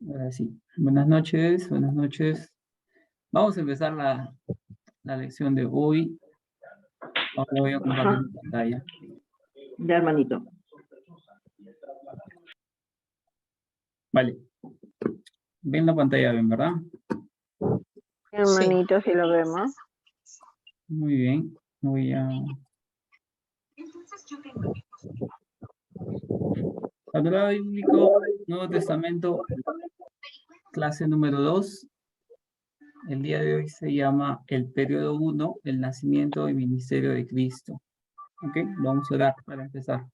Ahora sí. Buenas noches, buenas noches. Vamos a empezar la lección de hoy. Ahora voy a compartir Ajá. mi pantalla. Ya, hermanito. Vale. Ven la pantalla, ven, ¿verdad? Hermanito, si lo vemos. Muy bien. Voy a... Panorama Bíblico, Nuevo Testamento, clase número 2. El día de hoy se llama el periodo 1, el nacimiento y ministerio de Cristo. ¿Ok? Vamos a orar para empezar.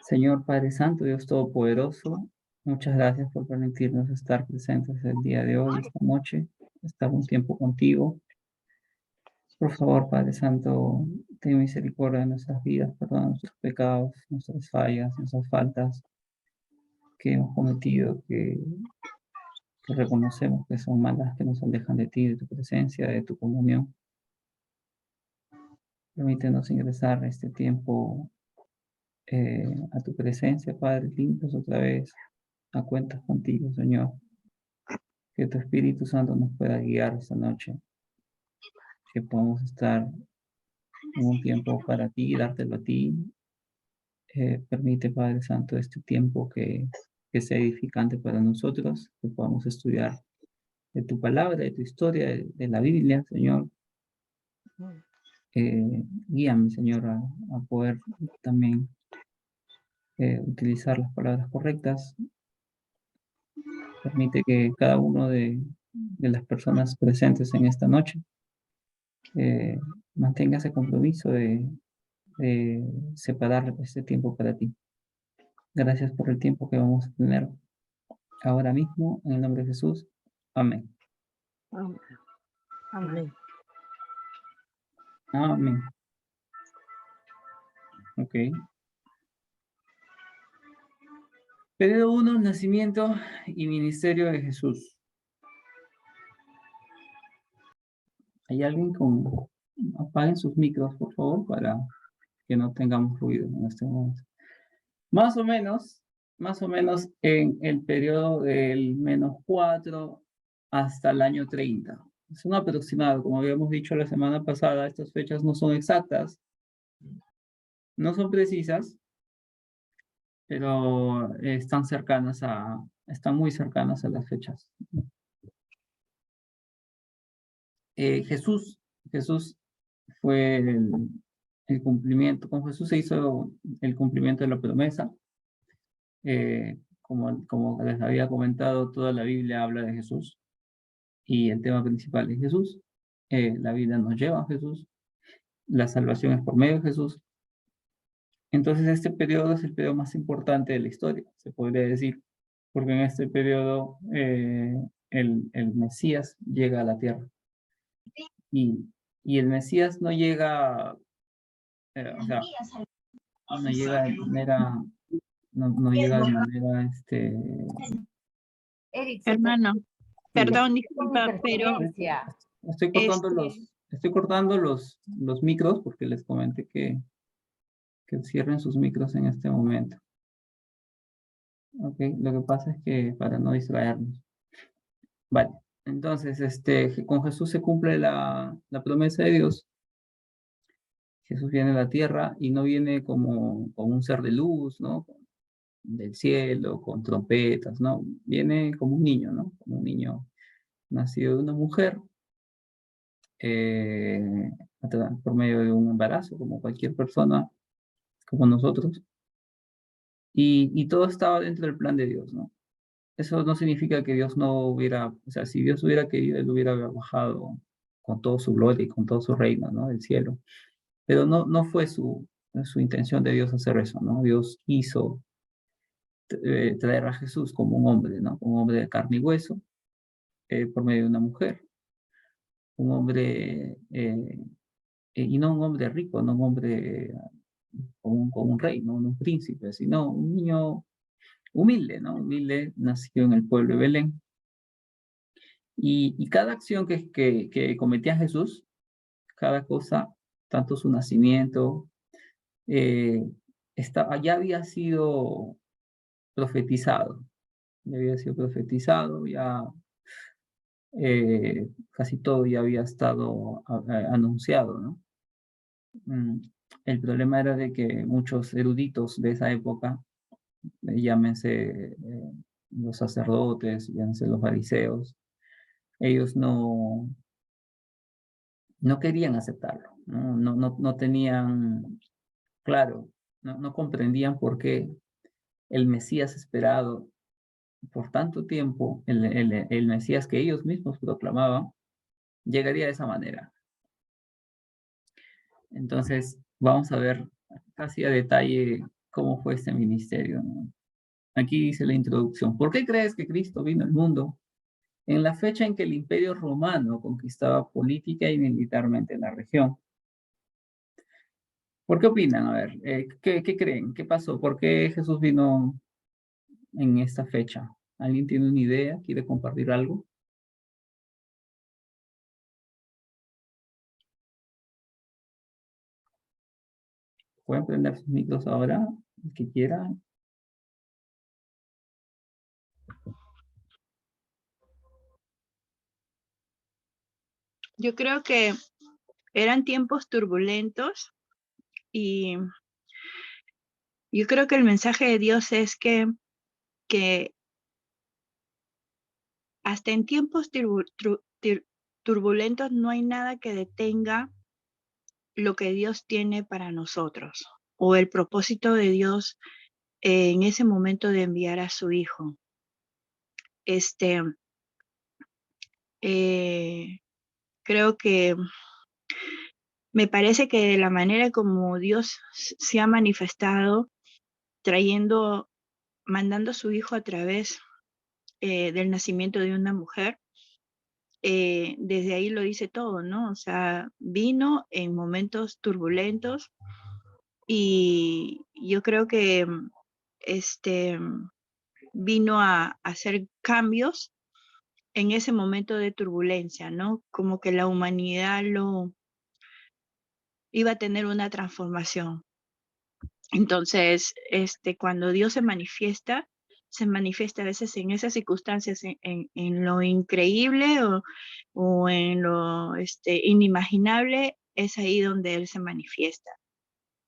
Señor Padre Santo, Dios Todopoderoso, muchas gracias por permitirnos estar presentes el día de hoy, esta noche, estar un tiempo contigo. Por favor, Padre Santo, ten misericordia de nuestras vidas, perdona nuestros pecados, nuestras fallas, nuestras faltas que hemos cometido, que reconocemos que son malas, que nos alejan de ti, de tu presencia, de tu comunión. Permítenos ingresar este tiempo a tu presencia, Padre, limpios otra vez, a cuentas contigo, Señor. Que tu Espíritu Santo nos pueda guiar esta noche. Que podamos estar en un tiempo para ti, dártelo a ti. Permite, Padre Santo, este tiempo que sea edificante para nosotros, que podamos estudiar de tu palabra, de tu historia, de la Biblia, Señor. Guíame, Señor, a poder también utilizar las palabras correctas. Permite que cada uno de las personas presentes en esta noche mantenga ese compromiso de separar este tiempo para ti. Gracias por el tiempo que vamos a tener ahora mismo, en el nombre de Jesús. Amén. Amén. Amén. Ok. Periodo 1, nacimiento y ministerio de Jesús. ¿Hay alguien con... Apaguen sus micros, por favor, para que no tengamos ruido en este momento. Más o menos en el periodo del -4 hasta el año 30. Es un aproximado, como habíamos dicho la semana pasada, estas fechas no son exactas, no son precisas, pero están muy cercanas a las fechas. Jesús fue el cumplimiento, con Jesús se hizo el cumplimiento de la promesa. Como les había comentado, toda la Biblia habla de Jesús y el tema principal es Jesús. La Biblia nos lleva a Jesús, la salvación es por medio de Jesús. Entonces este periodo es el periodo más importante de la historia, se podría decir, porque en este periodo el Mesías llega a la tierra. Y el Mesías no llega, o sea, no llega de manera, no llega de manera, Hermano, sí. perdón, disculpa, pero Estoy cortando los micros porque les comenté que cierren sus micros en este momento. Ok, lo que pasa es que para no distraernos. Vale, entonces, con Jesús se cumple la promesa de Dios. Jesús viene a la tierra y no viene como un ser de luz, ¿no? Del cielo, con trompetas, ¿no? Viene como un niño, ¿no? Como un niño nacido de una mujer, por medio de un embarazo, como cualquier persona, como nosotros. Y todo estaba dentro del plan de Dios, ¿no? Eso no significa que Dios no hubiera, o sea, si Dios hubiera querido, Él hubiera bajado con toda su gloria y con todo su reino, ¿no? Del cielo. Pero no fue su intención de Dios hacer eso, ¿no? Dios quiso traer a Jesús como un hombre, ¿no? Un hombre de carne y hueso, por medio de una mujer. Un hombre, y no un hombre rico, no un hombre como un rey, no un príncipe, sino un niño humilde, ¿no? Humilde, nacido en el pueblo de Belén. Y cada acción que cometía Jesús, cada cosa, tanto su nacimiento, ya había sido profetizado, ya casi todo ya había estado anunciado, ¿no? Mm, El problema era de que muchos eruditos de esa época, llámense los sacerdotes, llámense los fariseos, ellos no querían aceptarlo, no tenían claro, no comprendían por qué el Mesías esperado por tanto tiempo, el Mesías que ellos mismos proclamaban, llegaría de esa manera. Entonces, vamos a ver casi a detalle cómo fue este ministerio, ¿no? Aquí dice la introducción. ¿Por qué crees que Cristo vino al mundo en la fecha en que el Imperio Romano conquistaba política y militarmente la región? ¿Por qué opinan? A ver, ¿qué creen? ¿Qué pasó? ¿Por qué Jesús vino en esta fecha? ¿Alguien tiene una idea? ¿Quiere compartir algo? Pueden prender sus micros ahora, el que quiera. yo creo que eran tiempos turbulentos y yo creo que el mensaje de Dios es que hasta en tiempos turbulentos no hay nada que detenga lo que Dios tiene para nosotros o el propósito de Dios en ese momento de enviar a su Hijo. Creo que me parece que de la manera como Dios se ha manifestado, mandando a su Hijo a través del nacimiento de una mujer, desde ahí lo dice todo, ¿no? O sea, vino en momentos turbulentos y yo creo que vino a hacer cambios en ese momento de turbulencia, ¿no? Como que la humanidad iba a tener una transformación. Entonces, cuando Dios se manifiesta a veces en esas circunstancias, en lo increíble o en lo inimaginable, es ahí donde Él se manifiesta.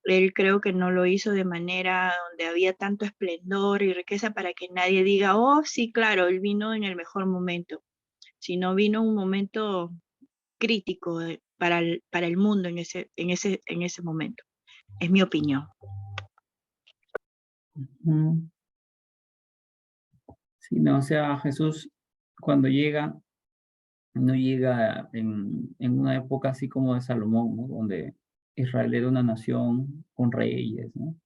Él creo que no lo hizo de manera donde había tanto esplendor y riqueza para que nadie diga, oh, sí, claro, Él vino en el mejor momento, sino vino un momento crítico para el mundo en ese momento. Es mi opinión. Mm, Sí, no, o sea, Jesús cuando llega, no llega en una época así como de Salomón, ¿no? Donde Israel era una nación con reyes, ¿no?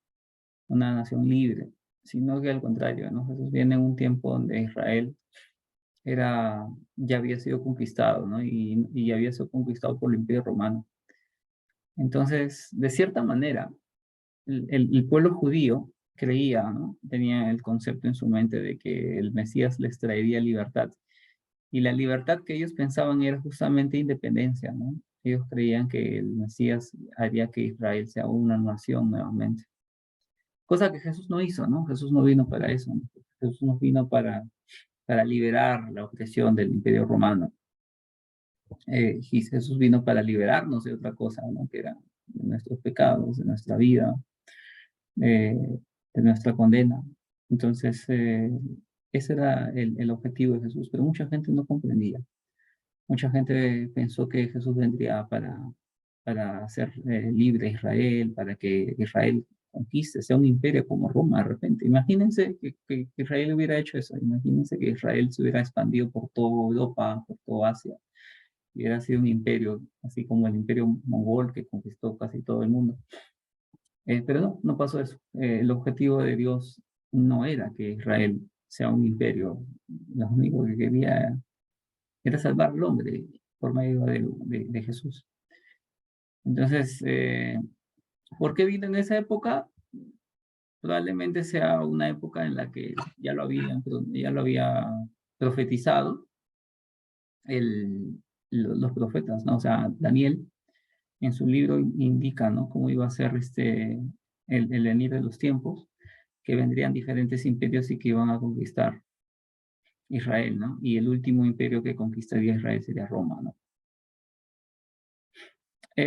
Una nación libre, sino que al contrario, ¿no? Jesús viene en un tiempo donde Israel ya había sido conquistado, ¿no? Y había sido conquistado por el Imperio Romano. Entonces, de cierta manera, el pueblo judío creía, ¿no? Tenía el concepto en su mente de que el Mesías les traería libertad. Y la libertad que ellos pensaban era justamente independencia, ¿no? Ellos creían que el Mesías haría que Israel sea una nación nuevamente. Cosa que Jesús no hizo, ¿no? Jesús no vino para eso, ¿no? Jesús no vino para liberar la opresión del Imperio Romano. Y Jesús vino para liberarnos de otra cosa, ¿no? Que era de nuestros pecados, de nuestra vida, de nuestra condena. Entonces, ese era el objetivo de Jesús, pero mucha gente no comprendía. Mucha gente pensó que Jesús vendría para hacer libre a Israel, para que Israel conquiste, sea un imperio como Roma de repente. Imagínense que Israel hubiera hecho eso, imagínense que Israel se hubiera expandido por toda Europa, por toda Asia, hubiera sido un imperio, así como el imperio mongol que conquistó casi todo el mundo. Pero no pasó eso. El objetivo de Dios no era que Israel sea un imperio, lo único que quería era salvar al hombre por medio de Jesús. Entonces, ¿por qué vino en esa época? Probablemente sea una época en la que ya lo había profetizado los profetas, ¿no? O sea, Daniel en su libro indica, ¿no? Cómo iba a ser el venir de los tiempos, que vendrían diferentes imperios y que iban a conquistar Israel, ¿no? Y el último imperio que conquistaría Israel sería Roma, ¿no?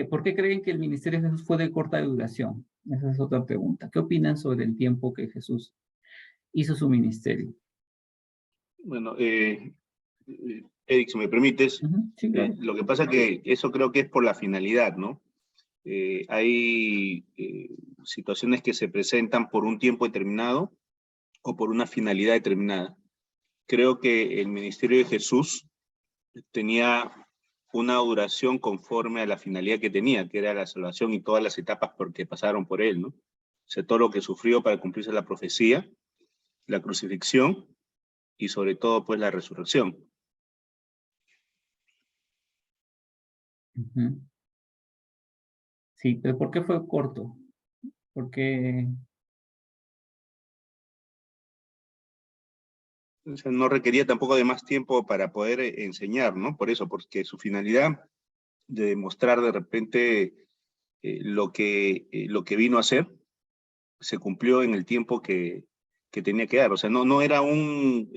¿Por qué creen que el ministerio de Jesús fue de corta duración? Esa es otra pregunta. ¿Qué opinan sobre el tiempo que Jesús hizo su ministerio? Bueno, Eric, si me permites, Sí, claro. lo que pasa que eso creo que es por la finalidad, ¿no? Hay situaciones que se presentan por un tiempo determinado o por una finalidad determinada. Creo que el ministerio de Jesús tenía una duración conforme a la finalidad que tenía, que era la salvación y todas las etapas por que pasaron por él, ¿no? O sea, todo lo que sufrió para cumplirse la profecía, la crucifixión y sobre todo, pues, la resurrección. Sí, pero ¿por qué fue corto? Porque O sea, no requería tampoco de más tiempo para poder enseñar, ¿no? Por eso, porque su finalidad de demostrar de repente lo que vino a hacer se cumplió en el tiempo que tenía que dar. O sea, no era no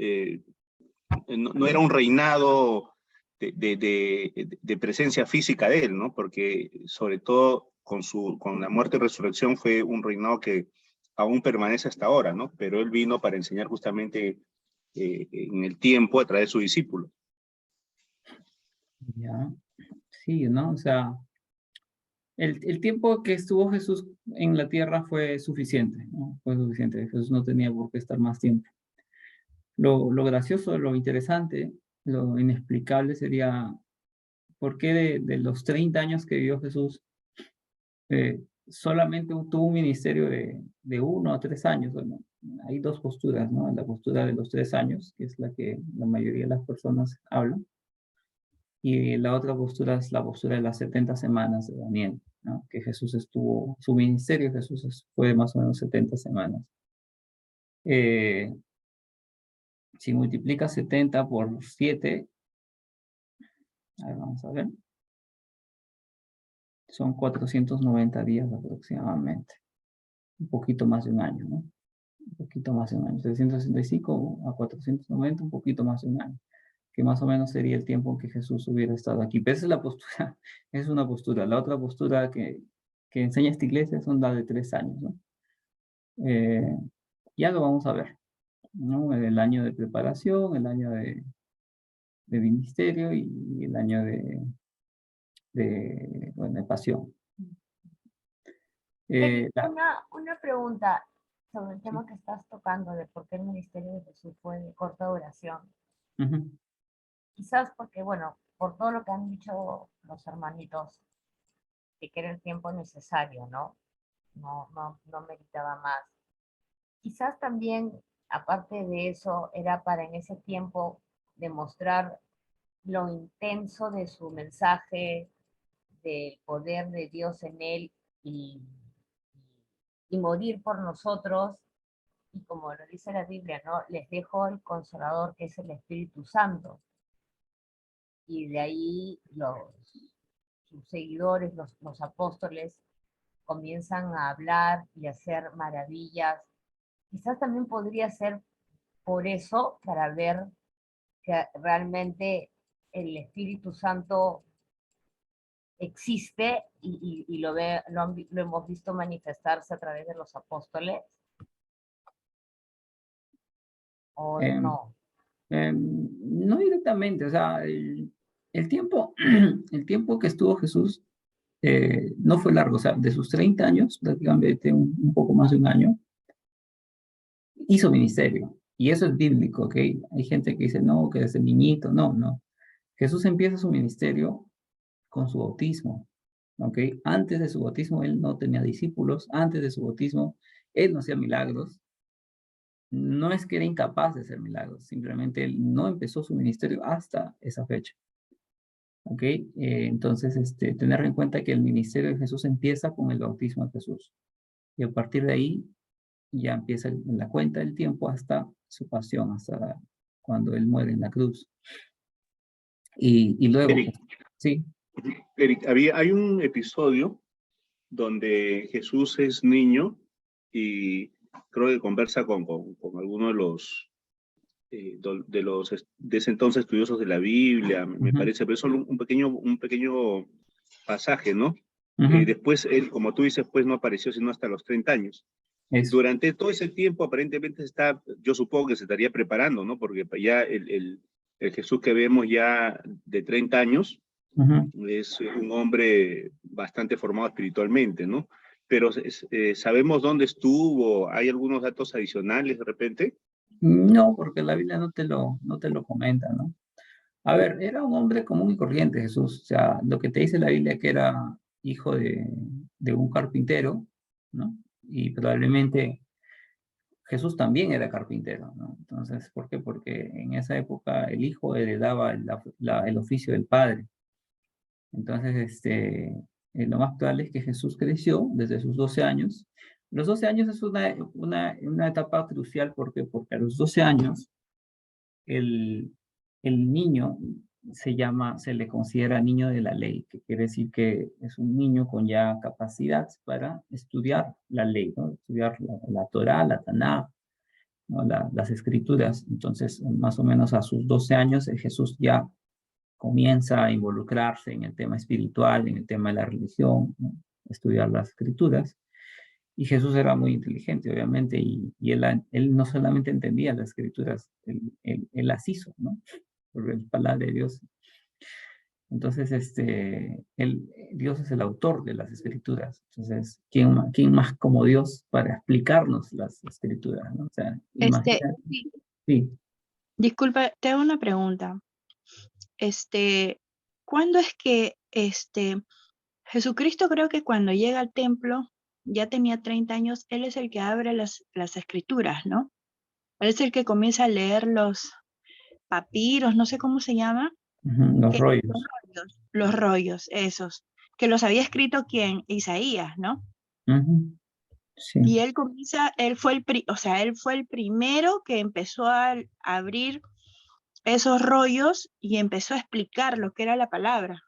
era un reinado de presencia física de él, ¿no? Porque sobre todo con la muerte y resurrección fue un reinado que aún permanece hasta ahora, ¿no? Pero él vino para enseñar justamente en el tiempo a través de sus discípulos. ya, sí, ¿no? O sea, el tiempo que estuvo Jesús en la tierra fue suficiente, ¿no? Fue suficiente. Jesús no tenía por qué estar más tiempo. Lo gracioso, lo interesante, lo inexplicable sería por qué de los 30 años que vivió Jesús, solamente tuvo un ministerio de 1 a 3 años. Bueno, hay dos posturas, ¿no? La postura de los 3 años, que es la que la mayoría de las personas hablan, y la otra postura es la postura de las 70 semanas de Daniel, ¿no? Que Jesús estuvo, su ministerio fue de más o menos 70 semanas. Si multiplica 70 por 7, a ver, vamos a ver, son 490 días aproximadamente, un poquito más de un año, ¿no? Un poquito más de un año, 365 a 490, un poquito más de un año, que más o menos sería el tiempo en que Jesús hubiera estado aquí. Pero esa es la postura, es una postura. La otra postura que enseña esta iglesia son la de 3 años, ¿no? Ya lo vamos a ver, ¿no? El año de preparación, el año de ministerio y el año bueno, de pasión. La- Una pregunta sobre el sí, tema que estás tocando de por qué el ministerio de Jesús fue de corta duración. ujú, Quizás porque, bueno, por todo lo que han dicho los hermanitos, que era el tiempo necesario, ¿no? No meritaba más. Quizás también, aparte de eso, era para en ese tiempo demostrar lo intenso de su mensaje, del poder de Dios en él y, y morir por nosotros. Y como lo dice la Biblia, ¿no? Les dejo el Consolador, que es el Espíritu Santo. Y de ahí sus seguidores, los apóstoles, comienzan a hablar y a hacer maravillas. Quizás también podría ser por eso, para ver que realmente el Espíritu Santo existe y lo hemos visto manifestarse a través de los apóstoles, o em, no. no directamente, o sea, el tiempo, el tiempo que estuvo Jesús no fue largo, o sea, de sus 30 años, prácticamente un poco más de un año, hizo ministerio. Y eso es bíblico, ¿ok? Hay gente que dice, no, que desde niñito, no, no. Jesús empieza su ministerio con su bautismo, ¿ok? Antes de su bautismo él no tenía discípulos, antes de su bautismo él no hacía milagros. No es que era incapaz de hacer milagros, simplemente él no empezó su ministerio hasta esa fecha. ¿Ok? Entonces, tener en cuenta que el ministerio de Jesús empieza con el bautismo de Jesús. Y a partir de ahí ya empieza la cuenta del tiempo hasta su pasión, hasta cuando él muere en la cruz. Y luego, Eric, pues, sí, Eric, hay un episodio donde Jesús es niño y creo que conversa con algunos de ese entonces estudiosos de la Biblia, me Ujú. parece, pero es solo un pequeño pasaje, ¿no? Ujú. Después él, como tú dices, pues no apareció sino hasta los 30 años. Eso. Durante todo ese tiempo aparentemente yo supongo que se estaría preparando, ¿no? Porque ya el Jesús que vemos ya de 30 años Ujú. es un hombre bastante formado espiritualmente, ¿no? Pero ¿sabemos dónde estuvo? ¿Hay algunos datos adicionales de repente? No, porque la Biblia no te lo comenta, ¿no? A ver, era un hombre común y corriente, Jesús. O sea, lo que te dice la Biblia que era hijo de un carpintero, ¿no? Y probablemente Jesús también era carpintero, ¿no? Entonces, ¿por qué? Porque en esa época el hijo heredaba el oficio del padre. Entonces, lo más probable es que Jesús creció desde sus 12 años. Los 12 años es una etapa crucial, ¿por qué? Porque a los 12 años el, el niño se le considera niño de la ley, que quiere decir que es un niño con ya capacidad para estudiar la ley, ¿no? Estudiar la Torá, la Taná, ¿no? Las escrituras. Entonces, más o menos a sus 12 años, Jesús ya comienza a involucrarse en el tema espiritual, en el tema de la religión, ¿no? Estudiar las escrituras. Y Jesús era muy inteligente, obviamente, y él no solamente entendía las escrituras, él las hizo, ¿no? Por la palabra de Dios. Entonces, Dios es el autor de las escrituras. Entonces, ¿quién más como Dios para explicarnos las escrituras, ¿no? O sea, imagínate. Sí, Sí. disculpa, te hago una pregunta. ¿Cuándo es que Jesucristo, creo que cuando llega al templo, ya tenía 30 años, él es el que abre las escrituras, ¿no? Él es el que comienza a leer los papiros, no sé cómo se llama, Los rollos. los rollos, esos, que los había escrito quién, Isaías, ¿no? Ujú. Sí. Y él comienza, él fue el primero que empezó a abrir esos rollos y empezó a explicar lo que era la palabra.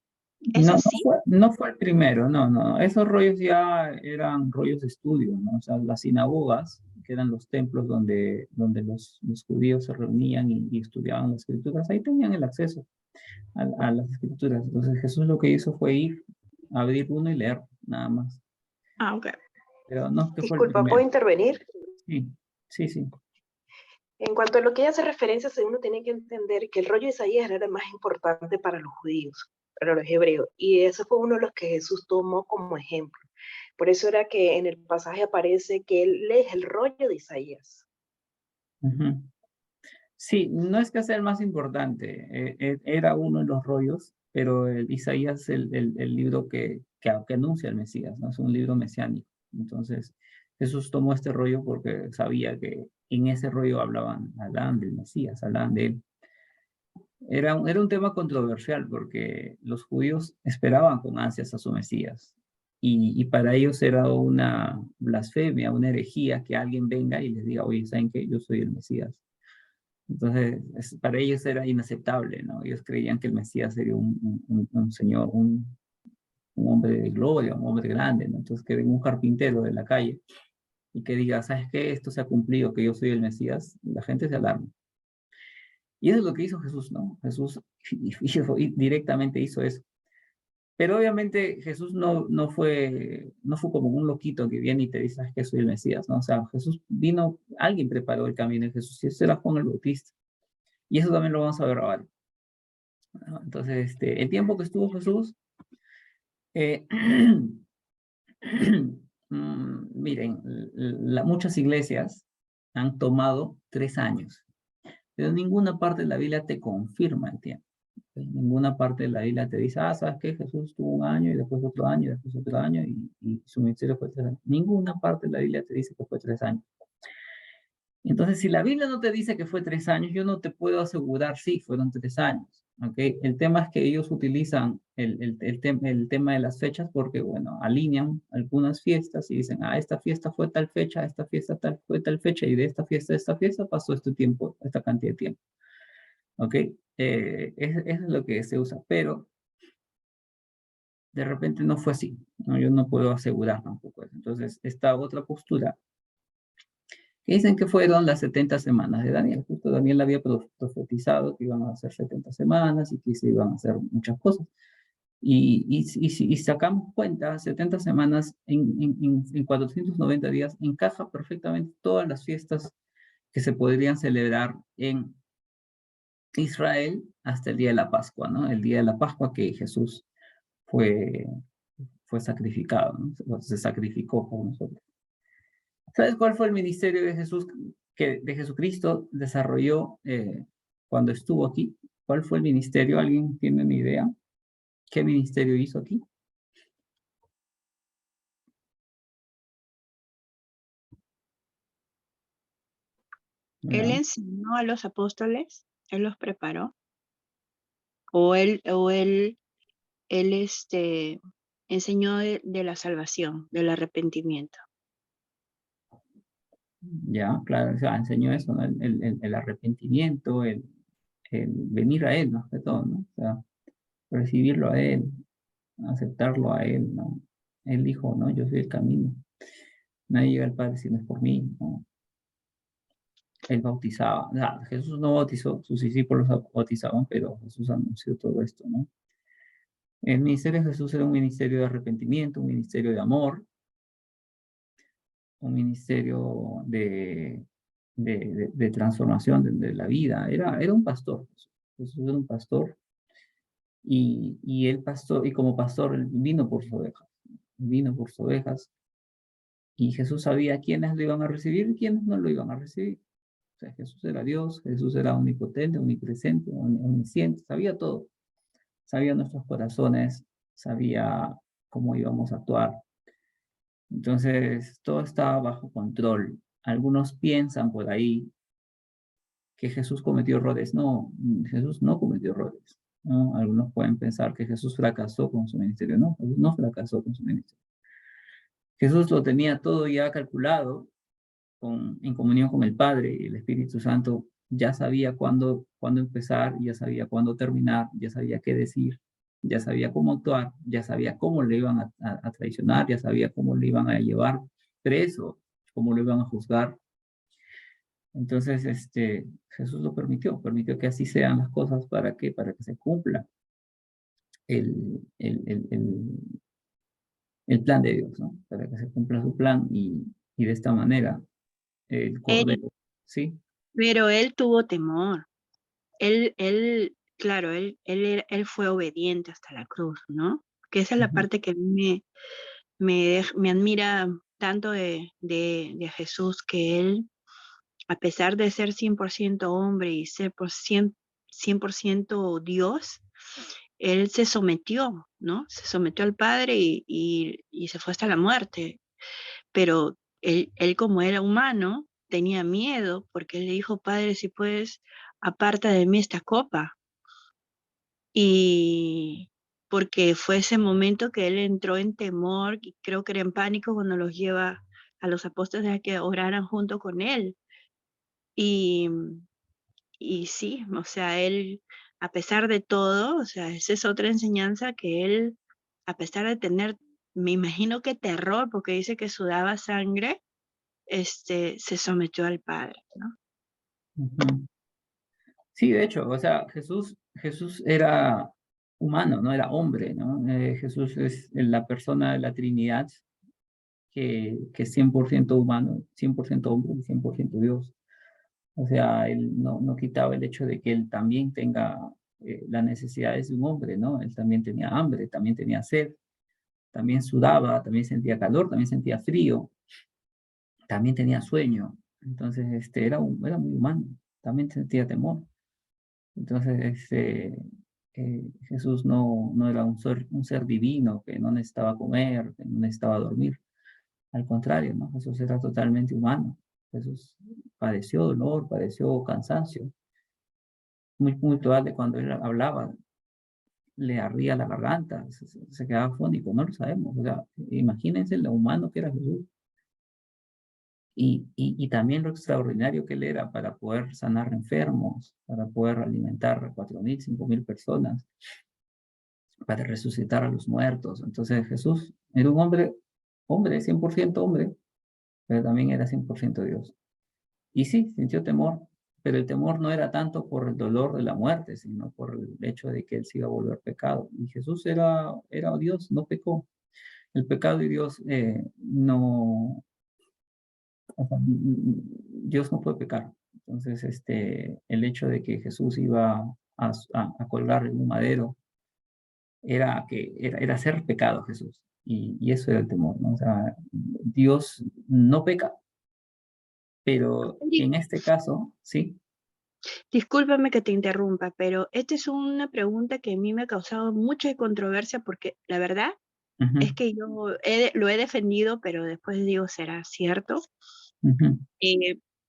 ¿Es así? No fue el primero, no. Esos rollos ya eran rollos de estudio, ¿no? O sea, las sinagogas, que eran los templos donde los judíos se reunían y estudiaban las escrituras, ahí tenían el acceso a las escrituras. Entonces Jesús lo que hizo fue ir, abrir uno y leer, nada más. Ah, ok. Pero no es que fue el Disculpa, ¿puedo primero. intervenir? Sí, sí, sí. En cuanto a lo que ella hace referencia, uno tiene que entender que el rollo de Isaías era el más importante para los judíos, para los hebreos, y ese fue uno de los que Jesús tomó como ejemplo. Por eso era que en el pasaje aparece que él lee el rollo de Isaías. Ujú. Sí, no es que sea el más importante, era uno de los rollos, pero Isaías es el libro que anuncia el Mesías, ¿no? Es un libro mesiánico. Entonces, Jesús tomó este rollo porque sabía que en ese rollo hablaban del Mesías, hablaban de él. Era un tema controversial porque los judíos esperaban con ansias a su Mesías. Y para ellos era una blasfemia, una herejía que alguien venga y les diga, oye, ¿saben qué? Yo soy el Mesías. Entonces, para ellos era inaceptable, ¿no? Ellos creían que el Mesías sería un señor, un hombre de gloria, un hombre grande, ¿no? Entonces, que venga un carpintero de la calle y que diga, ¿sabes qué? Esto se ha cumplido, que yo soy el Mesías, la gente se alarma. Y eso es lo que hizo Jesús, ¿no? Jesús directamente hizo eso. Pero obviamente Jesús no fue como un loquito que viene y te dice, ¿sabes qué? Soy el Mesías, ¿no? O sea, Jesús vino, alguien preparó el camino de Jesús, y ese era Juan el Bautista. Y eso también lo vamos a ver ahora, ¿no? Entonces, el tiempo que estuvo Jesús, eh, miren, muchas iglesias han tomado 3 años, pero ninguna parte de la Biblia te confirma el tiempo. En ninguna parte de la Biblia te dice, ¿sabes qué? Jesús tuvo 1 año y después otro año y después otro año y su ministerio fue 3 años. Ninguna parte de la Biblia te dice que fue 3 años. Entonces, si la Biblia no te dice que fue 3 años, yo no te puedo asegurar si fueron 3 años. ¿Okay? El tema es que ellos utilizan el tema de las fechas porque, bueno, alinean algunas fiestas y dicen, esta fiesta fue tal fecha, esta fiesta fue tal fecha, y de esta fiesta a esta fiesta pasó este tiempo, esta cantidad de tiempo. ¿Ok? Eso es lo que se usa, pero de repente no fue así, ¿no? Yo no puedo asegurar tampoco eso. Entonces, esta otra postura que dicen que fueron las 70 semanas de Daniel. Justo Daniel había profetizado que iban a ser 70 semanas y que se iban a hacer muchas cosas. Y sacamos cuenta, 70 semanas en 490 días encaja perfectamente todas las fiestas que se podrían celebrar en Israel hasta el día de la Pascua, ¿no? El día de la Pascua que Jesús fue sacrificado, ¿no? Se sacrificó por nosotros. ¿Sabes cuál fue el ministerio de Jesús, de Jesucristo desarrolló cuando estuvo aquí? ¿Cuál fue el ministerio? ¿Alguien tiene una idea? ¿Qué ministerio hizo aquí? Él ¿Verdad? enseñó a los apóstoles, él los preparó, o él enseñó de la salvación, del arrepentimiento. Ya, claro, o sea, enseñó eso, ¿no? El arrepentimiento, el venir a Él, más que todo, ¿no? O sea, recibirlo a Él, aceptarlo a Él, ¿no? Él dijo, ¿no? Yo soy el camino. Nadie llega al Padre si no es por mí, ¿no? Él bautizaba. O sea, Jesús no bautizó, sus discípulos bautizaban, pero Jesús anunció todo esto, ¿no? El ministerio de Jesús era un ministerio de arrepentimiento, un ministerio de amor, un ministerio de transformación de la vida. Era un pastor. Jesús era un pastor y el pastor, y como pastor, él vino por sus ovejas. Vino por sus ovejas y Jesús sabía quiénes lo iban a recibir y quiénes no lo iban a recibir. O sea, Jesús era Dios, Jesús era omnipotente, omnipresente, omnisciente, sabía todo. Sabía nuestros corazones, sabía cómo íbamos a actuar. Entonces, todo estaba bajo control. Algunos piensan por ahí que Jesús cometió errores. No, Jesús no cometió errores, ¿no? Algunos pueden pensar que Jesús fracasó con su ministerio. No, Jesús no fracasó con su ministerio. Jesús lo tenía todo ya calculado en comunión con el Padre y el Espíritu Santo. Ya sabía cuándo empezar, ya sabía cuándo terminar, ya sabía qué decir, ya sabía cómo actuar, ya sabía cómo le iban a traicionar, ya sabía cómo le iban a llevar preso, cómo lo iban a juzgar. Entonces, Jesús lo permitió que así sean las cosas. ¿Para qué? Para que se cumpla el, el, el, el, el plan de Dios, ¿no? Para que se cumpla su plan y de esta manera el Él, Cordero, ¿sí? pero él tuvo temor. Claro, él fue obediente hasta la cruz, ¿no? Que esa es la parte que a mí me admira tanto de Jesús, que él, a pesar de ser 100% hombre y ser 100% Dios, él se sometió, ¿no? Se sometió al Padre y se fue hasta la muerte. Pero él como era humano, tenía miedo porque él le dijo, Padre, si puedes, aparta de mí esta copa. Y porque fue ese momento que él entró en temor y creo que era en pánico cuando los lleva a los apóstoles a que oraran junto con él. Y, y sí, o sea, él, a pesar de todo, o sea, esa es otra enseñanza que él, a pesar de tener, me imagino que terror, porque dice que sudaba sangre, se sometió al Padre, ¿no? Uh-huh. Sí, de hecho, o sea, Jesús era humano, no era hombre, ¿no? Jesús es la persona de la Trinidad que es 100% humano, 100% hombre y 100% Dios. O sea, él no quitaba el hecho de que él también tenga las necesidades de un hombre, ¿no? Él también tenía hambre, también tenía sed, también sudaba, también sentía calor, también sentía frío, también tenía sueño. Entonces, era muy humano, también sentía temor. Entonces, Jesús no era un ser divino que no necesitaba comer, que no necesitaba dormir. Al contrario, ¿no? Jesús era totalmente humano. Jesús padeció dolor, padeció cansancio. Muy probable cuando él hablaba, le ardía la garganta, se quedaba fónico, no lo sabemos. O sea, imagínense lo humano que era Jesús. Y también lo extraordinario que él era para poder sanar enfermos, para poder alimentar a 4.000, 5.000 personas, para resucitar a los muertos. Entonces Jesús era un hombre, 100% hombre, pero también era 100% Dios. Y sí, sintió temor, pero el temor no era tanto por el dolor de la muerte, sino por el hecho de que él se iba a volver pecado. Y Jesús era Dios, no pecó. El pecado y Dios no, o sea, Dios no puede pecar. Entonces, el hecho de que Jesús iba a colgar en un madero era hacer pecado Jesús. Y eso era el temor, ¿no? O sea, Dios no peca, pero Eric, en este caso, sí. discúlpame que te interrumpa, pero esta es una pregunta que a mí me ha causado mucha controversia porque la verdad Ujú, es que yo lo he defendido, pero después digo, ¿será cierto? ujú,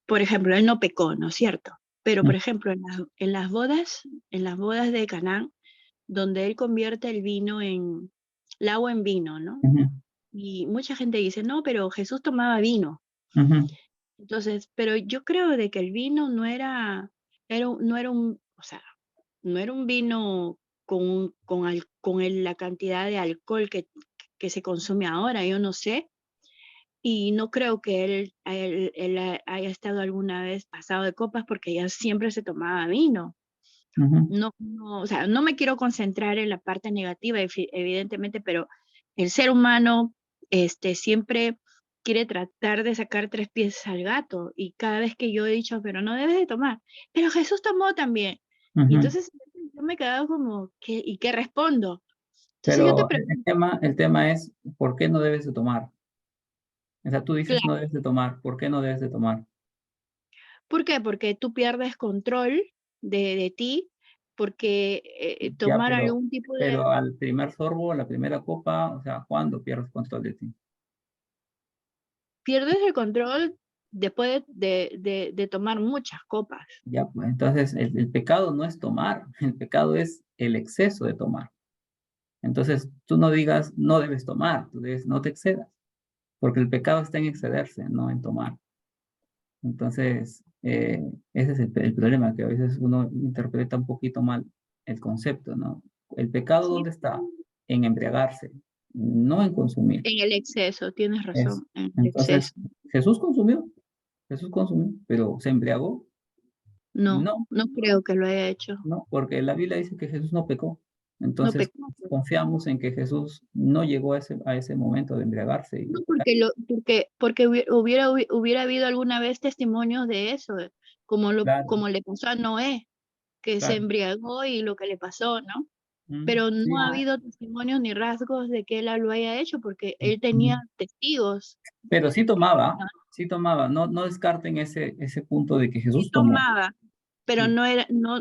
Por ejemplo, él no pecó, ¿no es cierto? Pero, por ujú, ejemplo, en las bodas de Canaán, donde él convierte el agua en vino, ¿no? ujú, Y mucha gente dice, no, pero Jesús tomaba vino. ujú, Entonces, pero yo creo de que el vino no era o sea, no era un vino la cantidad de alcohol que se consume ahora, yo no sé. Y no creo que haya estado alguna vez pasado de copas porque ella siempre se tomaba vino. ujú, No, o sea, no me quiero concentrar en la parte negativa, evidentemente, pero el ser humano siempre quiere tratar de sacar tres pies al gato y cada vez que yo he dicho, pero no debes de tomar, pero Jesús tomó también. Y ujú. entonces yo me he quedado como, ¿y qué respondo? Entonces yo te Pero pregunto, el tema es, ¿por qué no debes de tomar? O sea, tú dices no claro, debes de tomar, ¿por qué no debes de tomar? ¿por qué? Porque tú pierdes control de ti, porque Ya, tomar algún tipo de, pero al primer sorbo, a la primera copa, o sea, ¿cuándo pierdes control de ti? pierdes el control después de tomar muchas copas. Ya, pues entonces el pecado no es tomar, el pecado es el exceso de tomar. Entonces tú no digas no debes tomar, tú dices no te excedas, porque el pecado está en excederse, no en tomar. Entonces, ese es el problema, que a veces uno interpreta un poquito mal el concepto, ¿no? ¿El pecado Sí, dónde está? En embriagarse, no en consumir. en el exceso, tienes Es, razón, en el exceso. entonces, Jesús consumió, Jesús consumió, pero ¿se embriagó? No, No, no creo que lo haya hecho. no, porque la Biblia dice que Jesús no pecó. No Entonces, pecó. confiamos en que Jesús no llegó a ese momento de embriagarse y No, de pecar. porque hubiera habido alguna vez testimonios de eso, Claro, como le pasó a Noé, que se claro. embriagó y lo que le pasó, ¿no? Mm, Pero no ha sí. habido testimonios ni rasgos de que él lo haya hecho, porque él Mm. tenía testigos. Pero ¿No? sí tomaba. No, no descarten ese punto de que Sí Jesús tomó. tomaba, pero Sí,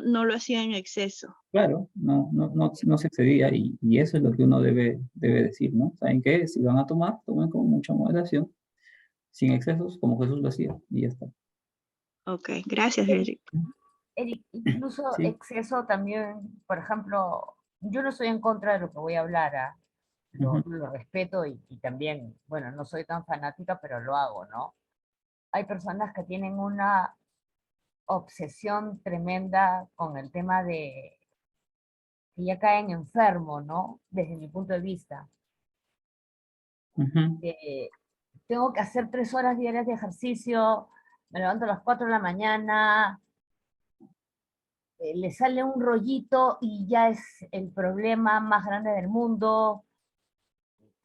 no lo hacía en exceso. claro, no se excedía y eso es lo que uno debe decir, ¿no? ¿Saben qué? Si van a tomar, tomen con mucha moderación, sin excesos, como Jesús lo hacía y ya está. Ok, gracias, Eric, Eric. Eric, incluso Sí. exceso también, por ejemplo, yo no estoy en contra de lo que voy a hablar, ¿ah? Ujú, Lo respeto y también, bueno, no soy tan fanática, pero lo hago, ¿no? Hay personas que tienen una obsesión tremenda con el tema de que ya caen enfermos, ¿no? Desde mi punto de vista. ujú. Eh, tengo que hacer 3 horas diarias de ejercicio, me levanto a las 4 de la mañana, le sale un rollito y ya es el problema más grande del mundo.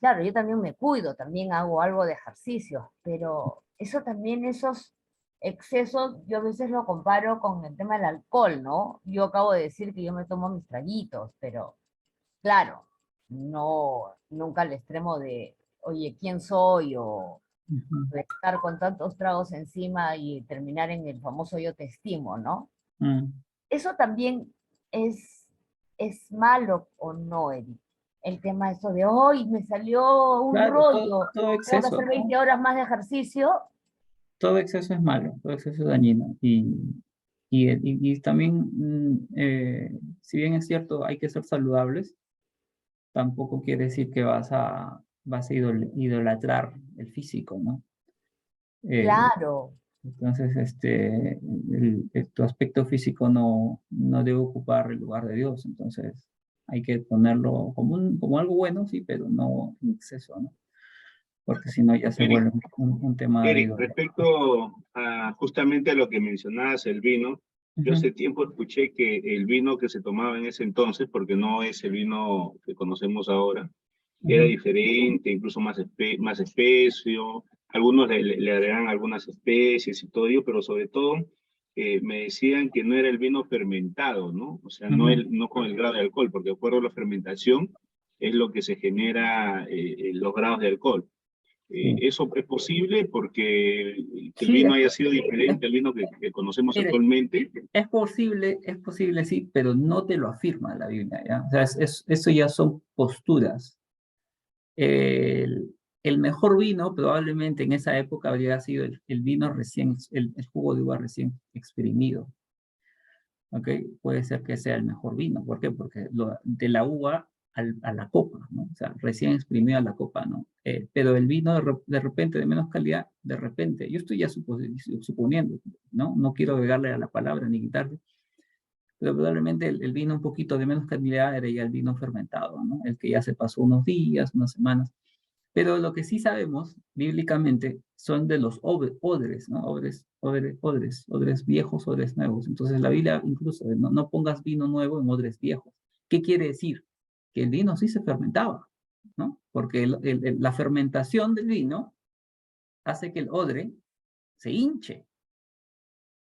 Claro, yo también me cuido, también hago algo de ejercicio, pero eso también, esos excesos, yo a veces lo comparo con el tema del alcohol, ¿no? Yo acabo de decir que yo me tomo mis traguitos, pero claro, no, nunca al extremo de, oye, ¿quién soy? O Ujú. de estar con tantos tragos encima y terminar en el famoso yo te estimo, ¿no? Mm. Eso también es malo o no, Eric. El tema eso de hoy me salió un Claro, rollo, todo tengo que hacer exceso, ¿no? 20 horas más de ejercicio. Todo exceso es malo, todo exceso es dañino. Y también, si bien es cierto, hay que ser saludables, tampoco quiere decir que vas a idolatrar el físico, ¿no? Eh, Claro, entonces, tu aspecto físico no debe ocupar el lugar de Dios. Entonces, hay que ponerlo como algo bueno, sí, pero no en exceso, ¿no? porque si no ya se Eric, vuelve un tema de... Eric, respecto a justamente a lo que mencionabas, el vino, yo hace tiempo escuché que el vino que se tomaba en ese entonces, porque no es el vino que conocemos ahora, era diferente, incluso más espeso, algunos le agregan algunas especies y todo ello, pero sobre todo me decían que no era el vino fermentado, ¿no? O sea, no con el grado de alcohol, porque de acuerdo a la fermentación es lo que se genera los grados de alcohol. ¿Eso es posible porque que el Sí, vino haya sido diferente al vino que conocemos mire, actualmente? es posible, sí, pero no te lo afirma la Biblia, ¿ya? O sea, eso ya son posturas. El mejor vino probablemente en esa época habría sido el vino recién, el jugo de uva recién exprimido. ¿Ok? Puede ser que sea el mejor vino. ¿Por qué? Porque de la uva a la copa, ¿no? O sea, recién exprimido a la copa, ¿no? Pero el vino de repente de menos calidad, de repente, yo estoy ya suponiendo, ¿no? No quiero agregarle a la palabra ni quitarle, pero probablemente el vino un poquito de menos calidad era ya el vino fermentado, ¿no? El que ya se pasó unos días, unas semanas. Pero lo que sí sabemos bíblicamente son de los odres, ¿no? Odres viejos, odres nuevos. Entonces la Biblia incluso no pongas vino nuevo en odres viejos. ¿Qué quiere decir? Que el vino sí se fermentaba, ¿no? Porque la fermentación del vino hace que el odre se hinche,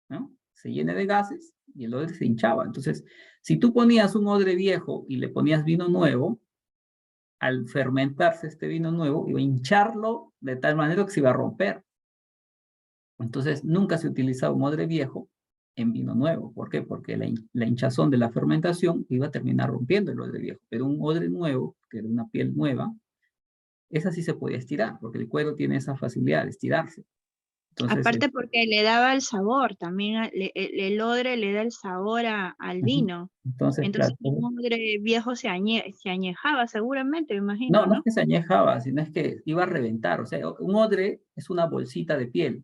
¿no? Se llene de gases y el odre se hinchaba. Entonces, si tú ponías un odre viejo y le ponías vino nuevo, al fermentarse este vino nuevo, iba a hincharlo de tal manera que se iba a romper. Entonces, nunca se utiliza un odre viejo en vino nuevo. ¿Por qué? Porque la hinchazón de la fermentación iba a terminar rompiendo el odre viejo. Pero un odre nuevo, que era una piel nueva, esa sí se podía estirar, porque el cuero tiene esa facilidad de estirarse. Entonces, Aparte porque le daba el sabor, también el odre le da el sabor al vino. entonces, Entonces claro. un odre viejo se añejaba seguramente, me imagino, No, no es ¿no? que se añejaba, sino es que iba a reventar. O sea, un odre es una bolsita de piel.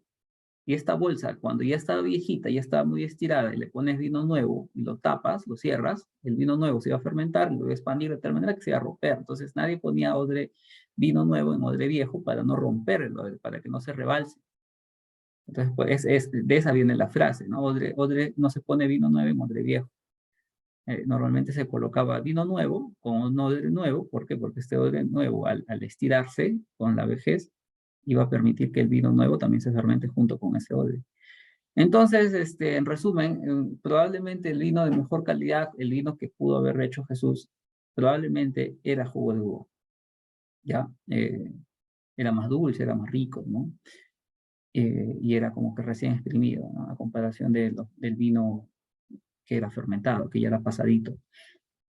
Y esta bolsa, cuando ya estaba viejita, ya estaba muy estirada, y le pones vino nuevo y lo tapas, lo cierras, el vino nuevo se iba a fermentar, lo iba a expandir de tal manera que se iba a romper. Entonces nadie ponía vino nuevo en odre viejo para no romper el odre, para que no se rebalse. Entonces, pues, de esa viene la frase, ¿no? Odre no se pone vino nuevo en odre viejo. Normalmente se colocaba vino nuevo con un odre nuevo. ¿Por qué? Porque este odre nuevo, al estirarse con la vejez, iba a permitir que el vino nuevo también se fermente junto con ese odre. Entonces, en resumen, probablemente el vino de mejor calidad, el vino que pudo haber hecho Jesús, probablemente era jugo de uva. ¿Ya? Era más dulce, era más rico, ¿no? Y era como que recién exprimido, ¿no? A comparación del vino que era fermentado, que ya era pasadito.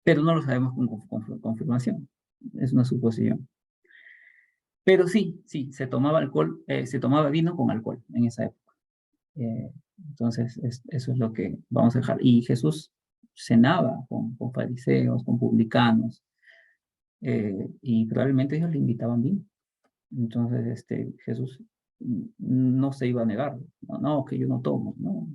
Pero no lo sabemos con confirmación. Es una suposición. Pero sí, se tomaba alcohol, se tomaba vino con alcohol en esa época. Entonces, eso es lo que vamos a dejar. Y Jesús cenaba con fariseos, con publicanos, y probablemente ellos le invitaban vino. Entonces, Jesús no se iba a negar. No, que yo no tomo. No.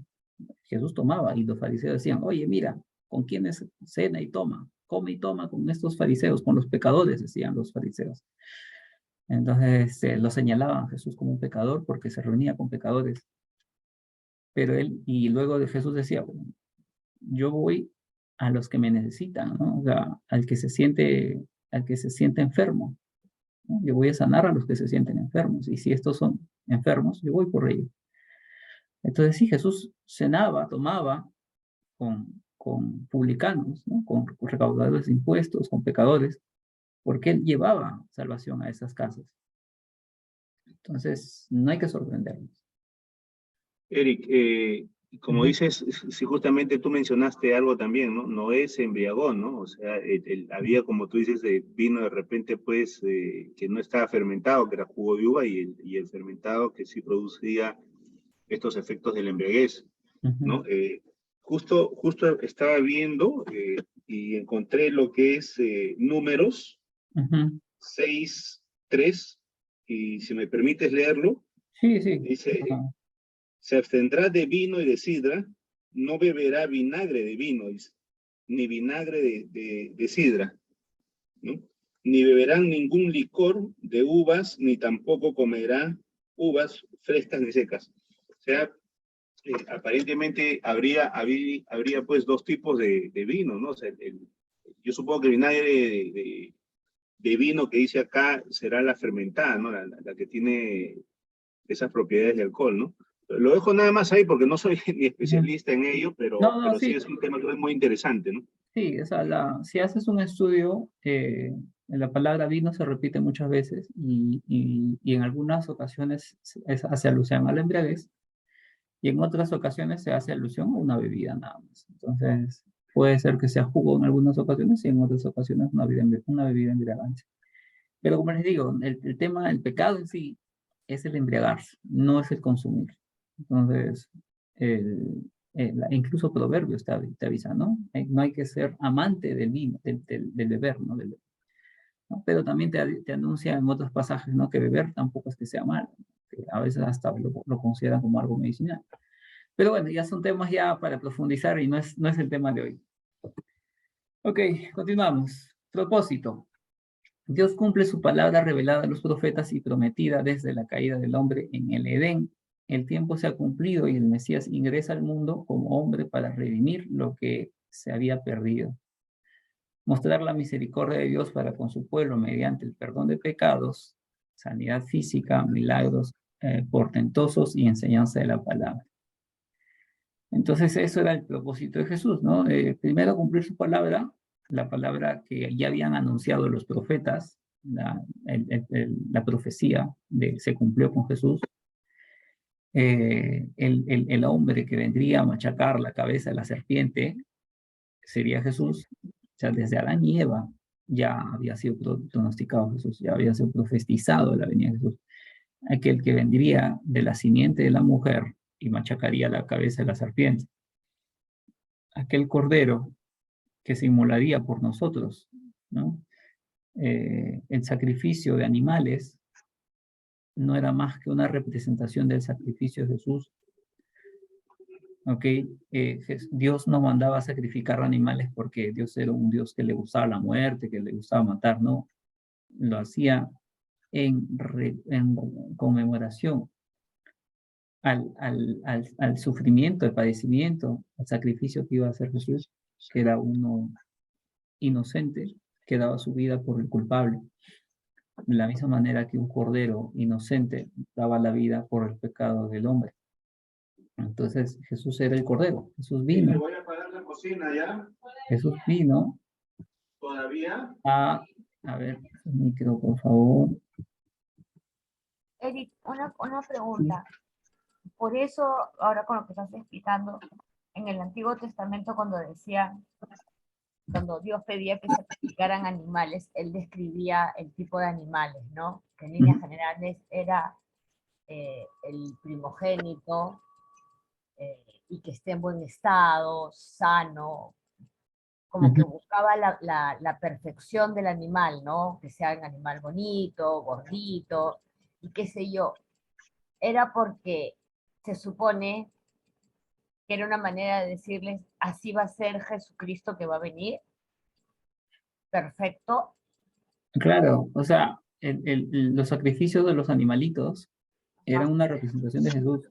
Jesús tomaba y los fariseos decían, oye, mira, ¿con quiénes cena y toma? Come y toma con estos fariseos, con los pecadores, decían los fariseos. Entonces, lo señalaban a Jesús como un pecador porque se reunía con pecadores. Pero y luego de Jesús decía, bueno, yo voy a los que me necesitan, ¿no? O sea, al que se siente enfermo, ¿no? Yo voy a sanar a los que se sienten enfermos, y si estos son enfermos, yo voy por ellos. Entonces sí, Jesús cenaba, tomaba con publicanos, ¿no? Con recaudadores de impuestos, con pecadores, porque él llevaba salvación a esas casas. Entonces, no hay que sorprendernos. Eric, como dices, si justamente tú mencionaste algo también, ¿no? Noé se embriagó, ¿no? O sea, había, como tú dices, vino de repente, pues, que no estaba fermentado, que era jugo de uva, y el fermentado que sí producía estos efectos de la embriaguez, ¿no? Justo estaba viendo y encontré lo que es Números 6:3, y si me permites leerlo, Sí, sí. dice... Se abstendrá de vino y de sidra, no beberá vinagre de vino, ni vinagre de sidra, ¿no? ni beberán ningún licor de uvas, ni tampoco comerán uvas frescas ni secas. O sea, aparentemente habría pues dos tipos de vino, ¿no? O sea, yo supongo que el vinagre de vino que dice acá será la fermentada, ¿no? La que tiene esas propiedades de alcohol, ¿no? Lo dejo nada más ahí porque no soy ni especialista en ello, No, no, pero sí sí, es un tema que es muy interesante, ¿no? sí, o sea, si haces un estudio, la palabra vino se repite muchas veces y en algunas ocasiones hace alusión a la embriaguez y en otras ocasiones se hace alusión a una bebida nada más. Entonces, puede ser que sea jugo en algunas ocasiones y en otras ocasiones una bebida embriagante. Pero como les digo, el tema, el pecado en sí es el embriagarse, no es el consumir. Entonces, incluso Proverbios te avisa, ¿no? No hay que ser amante del vino, del beber, ¿no? ¿no? Pero también te anuncia en otros pasajes, ¿no? Que beber tampoco es que sea malo, que a veces hasta lo consideran como algo medicinal. Pero bueno, ya son temas ya para profundizar y no es el tema de hoy. Ok, continuamos. Propósito. Dios cumple su palabra revelada a los profetas y prometida desde la caída del hombre en el Edén. El tiempo se ha cumplido y el Mesías ingresa al mundo como hombre para redimir lo que se había perdido. Mostrar la misericordia de Dios para con su pueblo mediante el perdón de pecados, sanidad física, milagros portentosos y enseñanza de la palabra. Entonces eso era el propósito de Jesús, ¿no? Primero cumplir su palabra, la palabra que ya habían anunciado los profetas, la profecía se cumplió con Jesús. El hombre que vendría a machacar la cabeza de la serpiente sería Jesús. O sea, desde Adán y Eva ya había sido pronosticado Jesús, ya había sido profetizado la venida de Jesús. Aquel que vendría de la simiente de la mujer y machacaría la cabeza de la serpiente. Aquel cordero que se inmolaría por nosotros, ¿no? El sacrificio de animales no era más que una representación del sacrificio de Jesús. ¿Ok? Dios no mandaba a sacrificar animales porque Dios era un Dios que le gustaba la muerte, que le gustaba matar, no. Lo hacía en conmemoración al sufrimiento, al padecimiento, al sacrificio que iba a hacer Jesús, que era uno inocente, que daba su vida por el culpable. De la misma manera que un cordero inocente daba la vida por el pecado del hombre. Entonces Jesús era el cordero. Jesús vino. Sí, voy a apagar la cocina ya. Jesús vino. ¿Todavía? A ver, el micro, por favor. Eric, una pregunta. Por eso, ahora con lo que estás explicando, en el Antiguo Testamento cuando Dios pedía que sacrificaran animales, él describía el tipo de animales, ¿no? Que en líneas generales era el primogénito y que esté en buen estado, sano, como que buscaba la perfección del animal, ¿no? Que sea un animal bonito, gordito, y qué sé yo. Era porque se supone que era una manera de decirles, así va a ser Jesucristo que va a venir, perfecto. Claro, o sea, los sacrificios de los animalitos eran Ajá. una representación de Jesús.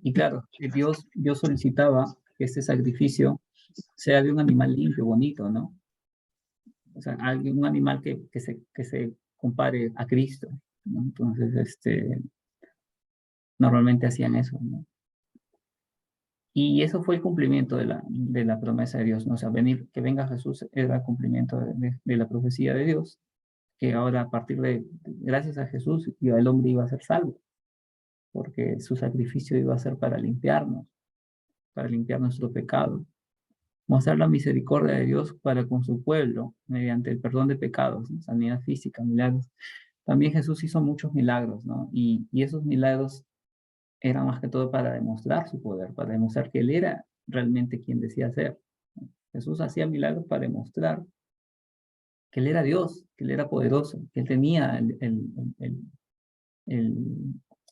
Y claro, Dios solicitaba que este sacrificio sea de un animal limpio, bonito, ¿no? O sea, un animal que se compare a Cristo, ¿no? Entonces, normalmente hacían eso, ¿no? Y eso fue el cumplimiento de la promesa de Dios, ¿no? O sea, que venga Jesús era el cumplimiento de la profecía de Dios, que ahora a partir gracias a Jesús, el hombre iba a ser salvo, porque su sacrificio iba a ser para limpiar nuestro pecado. Mostrar la misericordia de Dios para con su pueblo mediante el perdón de pecados, ¿no? Sanidad física, milagros. También Jesús hizo muchos milagros, ¿no? Y esos milagros eran más que todo para demostrar su poder, para demostrar que Él era realmente quien decía ser. Jesús hacía milagros para demostrar que Él era Dios, que Él era poderoso, que Él tenía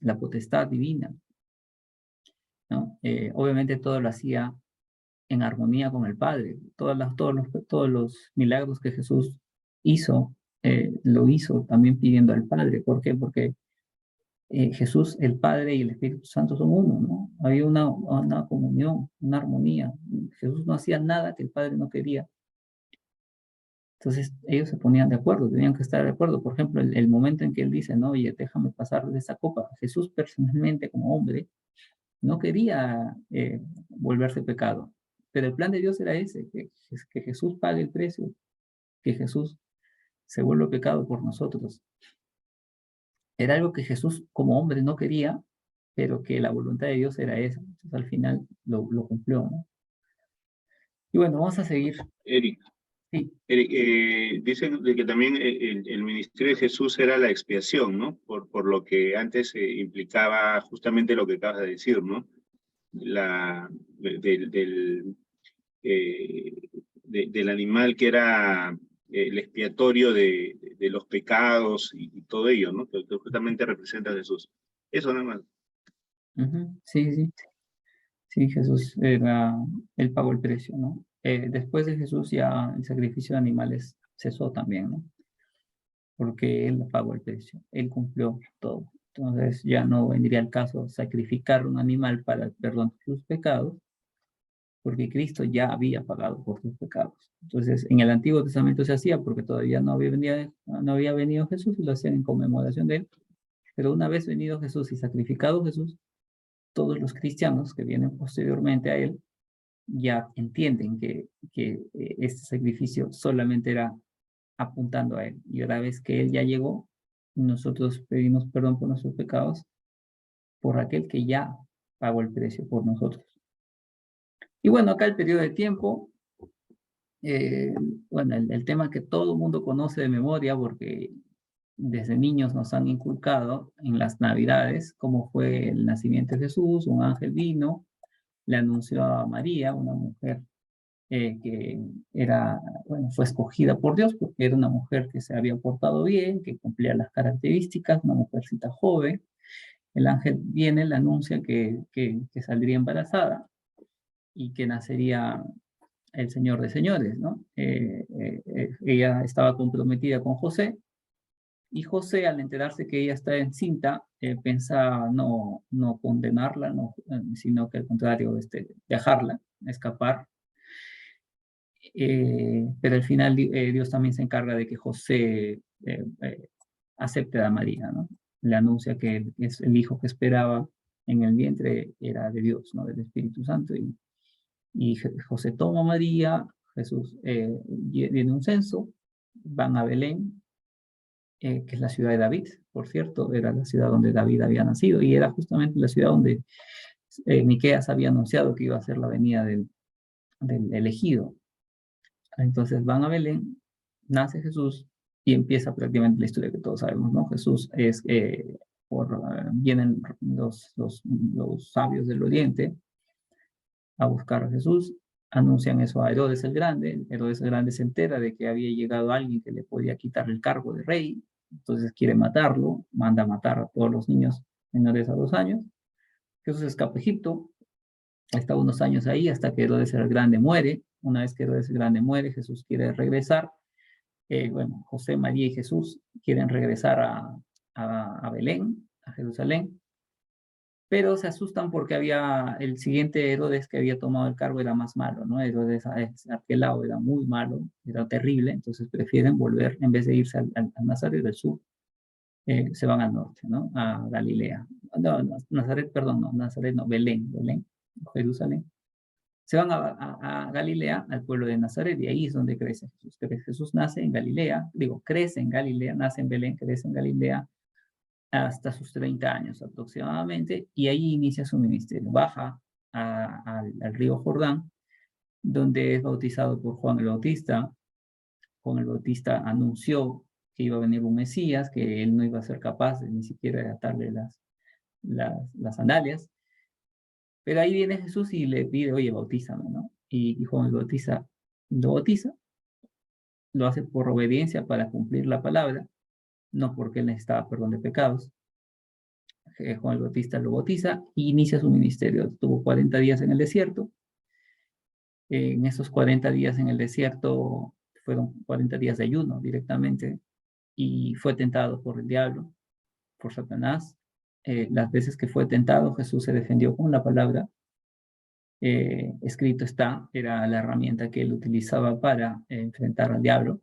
la potestad divina, ¿no? Obviamente todo lo hacía en armonía con el Padre. Todos los milagros que Jesús hizo lo hizo también pidiendo al Padre. ¿Por qué? Porque Jesús, el Padre y el Espíritu Santo son uno, ¿no? Había una comunión, una armonía. Jesús no hacía nada que el Padre no quería. Entonces ellos se ponían de acuerdo, tenían que estar de acuerdo. Por ejemplo, el momento en que él dice, no, oye, déjame pasar de esa copa. Jesús personalmente, como hombre, no quería volverse pecado. Pero el plan de Dios era ese, que Jesús pague el precio, que Jesús se vuelva pecado por nosotros. Era algo que Jesús como hombre no quería, pero que la voluntad de Dios era esa. Entonces al final lo cumplió, ¿no? Y bueno, vamos a seguir. Eric, Sí. dice de que también el ministerio de Jesús era la expiación, ¿no? Por lo que antes implicaba justamente lo que acabas de decir, ¿no? Del animal que era el expiatorio de los pecados y todo ello, ¿no? Que justamente representa a Jesús. Eso nada más. Sí, sí. Sí, Jesús él pagó el precio, ¿no? Después de Jesús ya el sacrificio de animales cesó también, ¿no? Porque él pagó el precio, él cumplió todo. Entonces ya no vendría el caso sacrificar un animal para el perdón de sus pecados, porque Cristo ya había pagado por sus pecados. Entonces en el Antiguo Testamento se hacía porque todavía no había venido Jesús y lo hacían en conmemoración de él. Pero una vez venido Jesús y sacrificado Jesús, todos los cristianos que vienen posteriormente a él ya entienden que este sacrificio solamente era apuntando a él. Y una vez que él ya llegó, nosotros pedimos perdón por nuestros pecados por aquel que ya pagó el precio por nosotros. Y bueno, acá el periodo de tiempo, bueno, el tema que todo el mundo conoce de memoria porque desde niños nos han inculcado en las Navidades cómo fue el nacimiento de Jesús. Un ángel vino, le anunció a María, una mujer que era, bueno, fue escogida por Dios porque era una mujer que se había portado bien, que cumplía las características, una mujercita joven. El ángel viene, le anuncia que saldría embarazada y que nacería el Señor de Señores, ¿no? Ella estaba comprometida con José, y José, al enterarse que ella está encinta, pensaba no condenarla, no, sino que al contrario, dejarla escapar. Pero al final Dios también se encarga de que José acepte a María, ¿no? Le anuncia que es el hijo que esperaba en el vientre era de Dios, ¿no? Del Espíritu Santo. Y José toma a María, Jesús viene un censo, van a Belén, que es la ciudad de David, por cierto, era la ciudad donde David había nacido, y era justamente la ciudad donde Miqueas había anunciado que iba a ser la venida del elegido. Entonces van a Belén, nace Jesús y empieza prácticamente la historia que todos sabemos, ¿no? Jesús es, vienen los sabios del oriente a buscar a Jesús, anuncian eso a Herodes el Grande. Herodes el Grande se entera de que había llegado alguien que le podía quitar el cargo de rey, entonces quiere matarlo, manda a matar a todos los niños menores a 2 años. Jesús escapa a Egipto, está unos años ahí hasta que Herodes el Grande muere. Una vez que Herodes el Grande muere, Jesús quiere regresar. Bueno, José, María y Jesús quieren regresar a Belén, a Jerusalén, pero se asustan porque había el siguiente Herodes que había tomado el cargo era más malo, ¿no? Herodes aquel lado era muy malo, era terrible, entonces prefieren volver, en vez de irse al Nazaret del sur, se van al norte, ¿no? A Galilea. No, Nazaret, perdón, no, Nazaret no, Belén, Jerusalén. Se van a Galilea, al pueblo de Nazaret, y ahí es donde crece Jesús. Jesús nace en Galilea, crece en Galilea, nace en Belén, crece en Galilea, hasta sus 30 años aproximadamente, y ahí inicia su ministerio. Baja al río Jordán, donde es bautizado por Juan el Bautista. Juan el Bautista anunció que iba a venir un Mesías, que él no iba a ser capaz ni siquiera de atarle las sandalias. Pero ahí viene Jesús y le pide, oye, bautízame, ¿no? Y Juan el Bautista lo bautiza, lo hace por obediencia para cumplir la palabra, no porque él necesitaba perdón de pecados. Juan el Bautista lo bautiza y inicia su ministerio. Estuvo 40 días en el desierto. En esos 40 días en el desierto fueron 40 días de ayuno directamente. y fue tentado por el diablo, por Satanás. Las veces que fue tentado, Jesús se defendió con la palabra. Escrito está, era la herramienta que él utilizaba para enfrentar al diablo.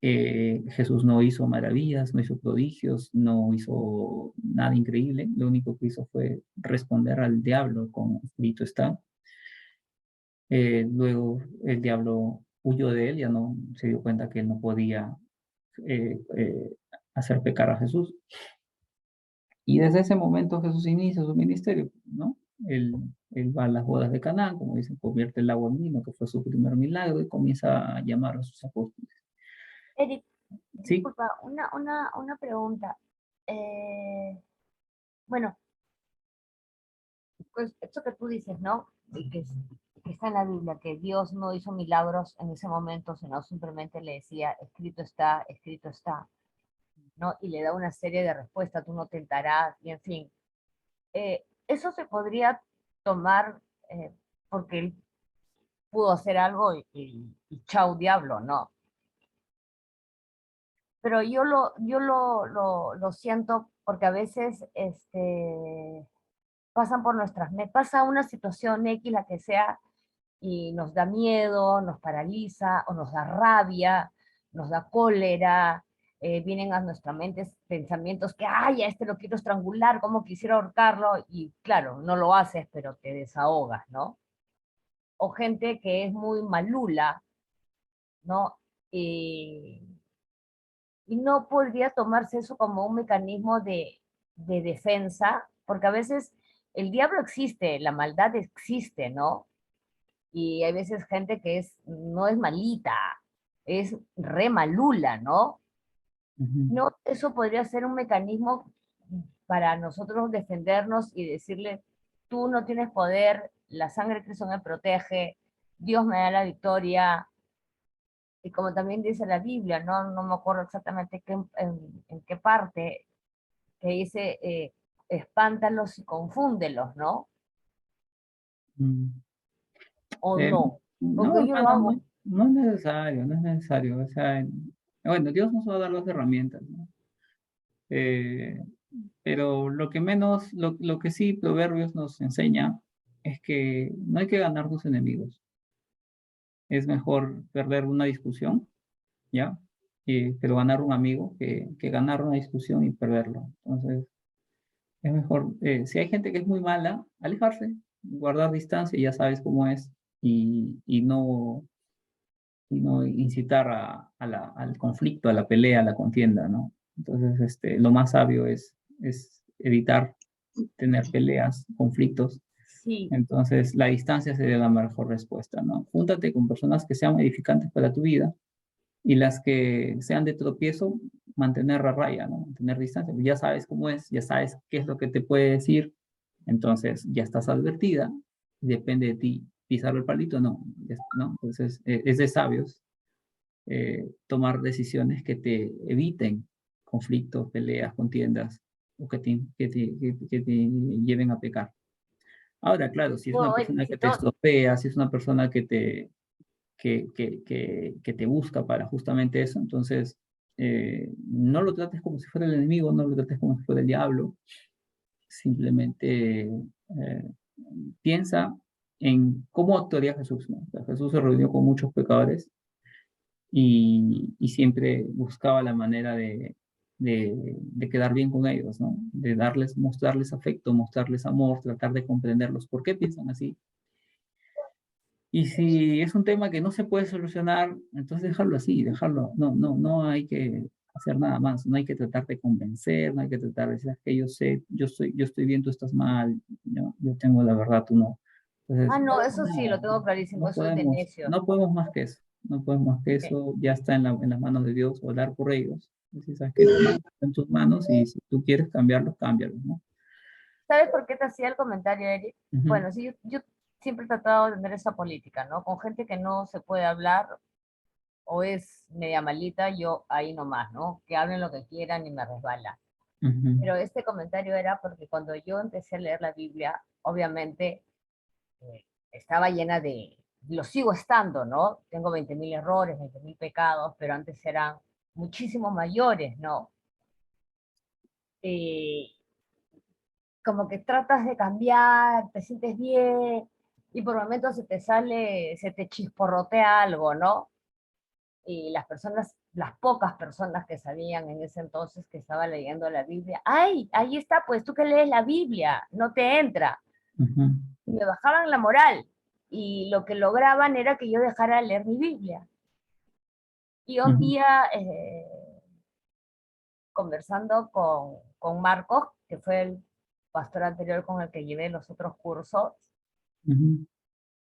Jesús no hizo maravillas, no hizo prodigios, no hizo nada increíble. Lo único que hizo fue responder al diablo con escrito está. Luego el diablo huyó de él, ya no se dio cuenta que él no podía hacer pecar a Jesús. Y desde ese momento Jesús inicia su ministerio, ¿no? Él va a las bodas de Canaán, como dicen, convierte el agua en vino, que fue su primer milagro, y comienza a llamar a sus apóstoles. Eric, Sí, disculpa, una pregunta. Bueno, pues esto que tú dices, ¿no? Y que está en la Biblia, que Dios no hizo milagros en ese momento, sino simplemente le decía, escrito está, ¿no? Y le da una serie de respuestas, tú no tentarás, y en fin. Eso se podría tomar porque él pudo hacer algo y chau diablo, ¿no? Pero yo lo siento porque a veces pasan por me pasa una situación X, la que sea, y nos da miedo, nos paraliza, o nos da rabia, nos da cólera, vienen a nuestra mente pensamientos que, ay, a este lo quiero estrangular, cómo quisiera ahorcarlo, y claro, no lo haces, pero te desahogas, ¿no? O gente que es muy malula, ¿no? Y no podría tomarse eso como un mecanismo de defensa, porque a veces el diablo existe, la maldad existe, ¿no? Y hay veces gente que no es malita, es re malula, ¿no? No, eso podría ser un mecanismo para nosotros defendernos y decirle, tú no tienes poder, la sangre de Cristo me protege, Dios me da la victoria, y como también dice la Biblia, no me acuerdo exactamente en qué parte, que dice, espántalos y confúndelos, ¿no? mm. O Eh, no, no, porque yo lo hermano, hago. no es necesario, no es necesario. O sea, bueno, Dios nos va a dar las herramientas, ¿no? Eh, pero lo que menos, lo que sí Proverbios nos enseña es que no hay que ganar tus enemigos. Es mejor perder una discusión, ¿ya? Pero ganar un amigo que ganar una discusión y perderlo. Entonces, es mejor, si hay gente que es muy mala, alejarse, guardar distancia, ya sabes cómo es, y no incitar al conflicto, a la pelea, a la contienda, ¿no? Entonces, lo más sabio es evitar tener peleas, conflictos. Sí, Entonces, la distancia sería la mejor respuesta, ¿no? Júntate con personas que sean edificantes para tu vida y las que sean de tropiezo, mantener a raya, ¿no? Mantener distancia. Ya sabes cómo es, ya sabes qué es lo que te puede decir, entonces ya estás advertida, depende de ti pisar el palito, no, ¿no? Entonces, es de sabios tomar decisiones que te eviten conflictos, peleas, contiendas, o que te lleven a pecar. Ahora, claro, si es una no, persona que te éxito, estropea, si es una persona que te busca para justamente eso, entonces no lo trates como si fuera el enemigo, no lo trates como si fuera el diablo, simplemente piensa en cómo actuaría Jesús, ¿no? O sea, Jesús se reunió con muchos pecadores y siempre buscaba la manera de quedar bien con ellos, ¿no? De mostrarles afecto, mostrarles amor, tratar de comprenderlos. ¿Por qué piensan así? Y si es un tema que no se puede solucionar, entonces dejarlo así, dejarlo. No hay que hacer nada más, no hay que tratar de convencer, no hay que tratar de decir "Es que yo sé, yo estoy bien, tú estás mal, yo tengo la verdad, tú no". Entonces, no, no, eso sí, lo tengo clarísimo, no eso es de podemos, necio. no podemos más que eso, no podemos más que Sí. eso, ya está en las manos de Dios, orar por ellos. Decir, sabes que está en tus manos y si tú quieres cambiarlos, cámbialos, ¿no? ¿Sabes por qué te hacía el comentario, Eric? Ujú, Bueno, sí, yo siempre he tratado de tener esa política, ¿no? Con gente que no se puede hablar o es media malita, yo ahí nomás, ¿no? Que hablen lo que quieran y me resbala. ujú, Pero este comentario era porque cuando yo empecé a leer la Biblia, obviamente estaba llena lo sigo estando, ¿no? Tengo 20.000 errores, 20.000 pecados, pero antes eran muchísimo mayores, ¿no? Como que tratas de cambiar, te sientes bien, y por momentos se te sale, se te chisporrotea algo, ¿no? Y las personas, las pocas personas que sabían en ese entonces que estaba leyendo la Biblia, ¡ay! Ahí está, pues tú que lees la Biblia, no te entra. Ujú, Y me bajaban la moral, y lo que lograban era que yo dejara de leer mi Biblia. Y un ujú, día, conversando con Marcos, que fue el pastor anterior con el que llevé los otros cursos, ujú,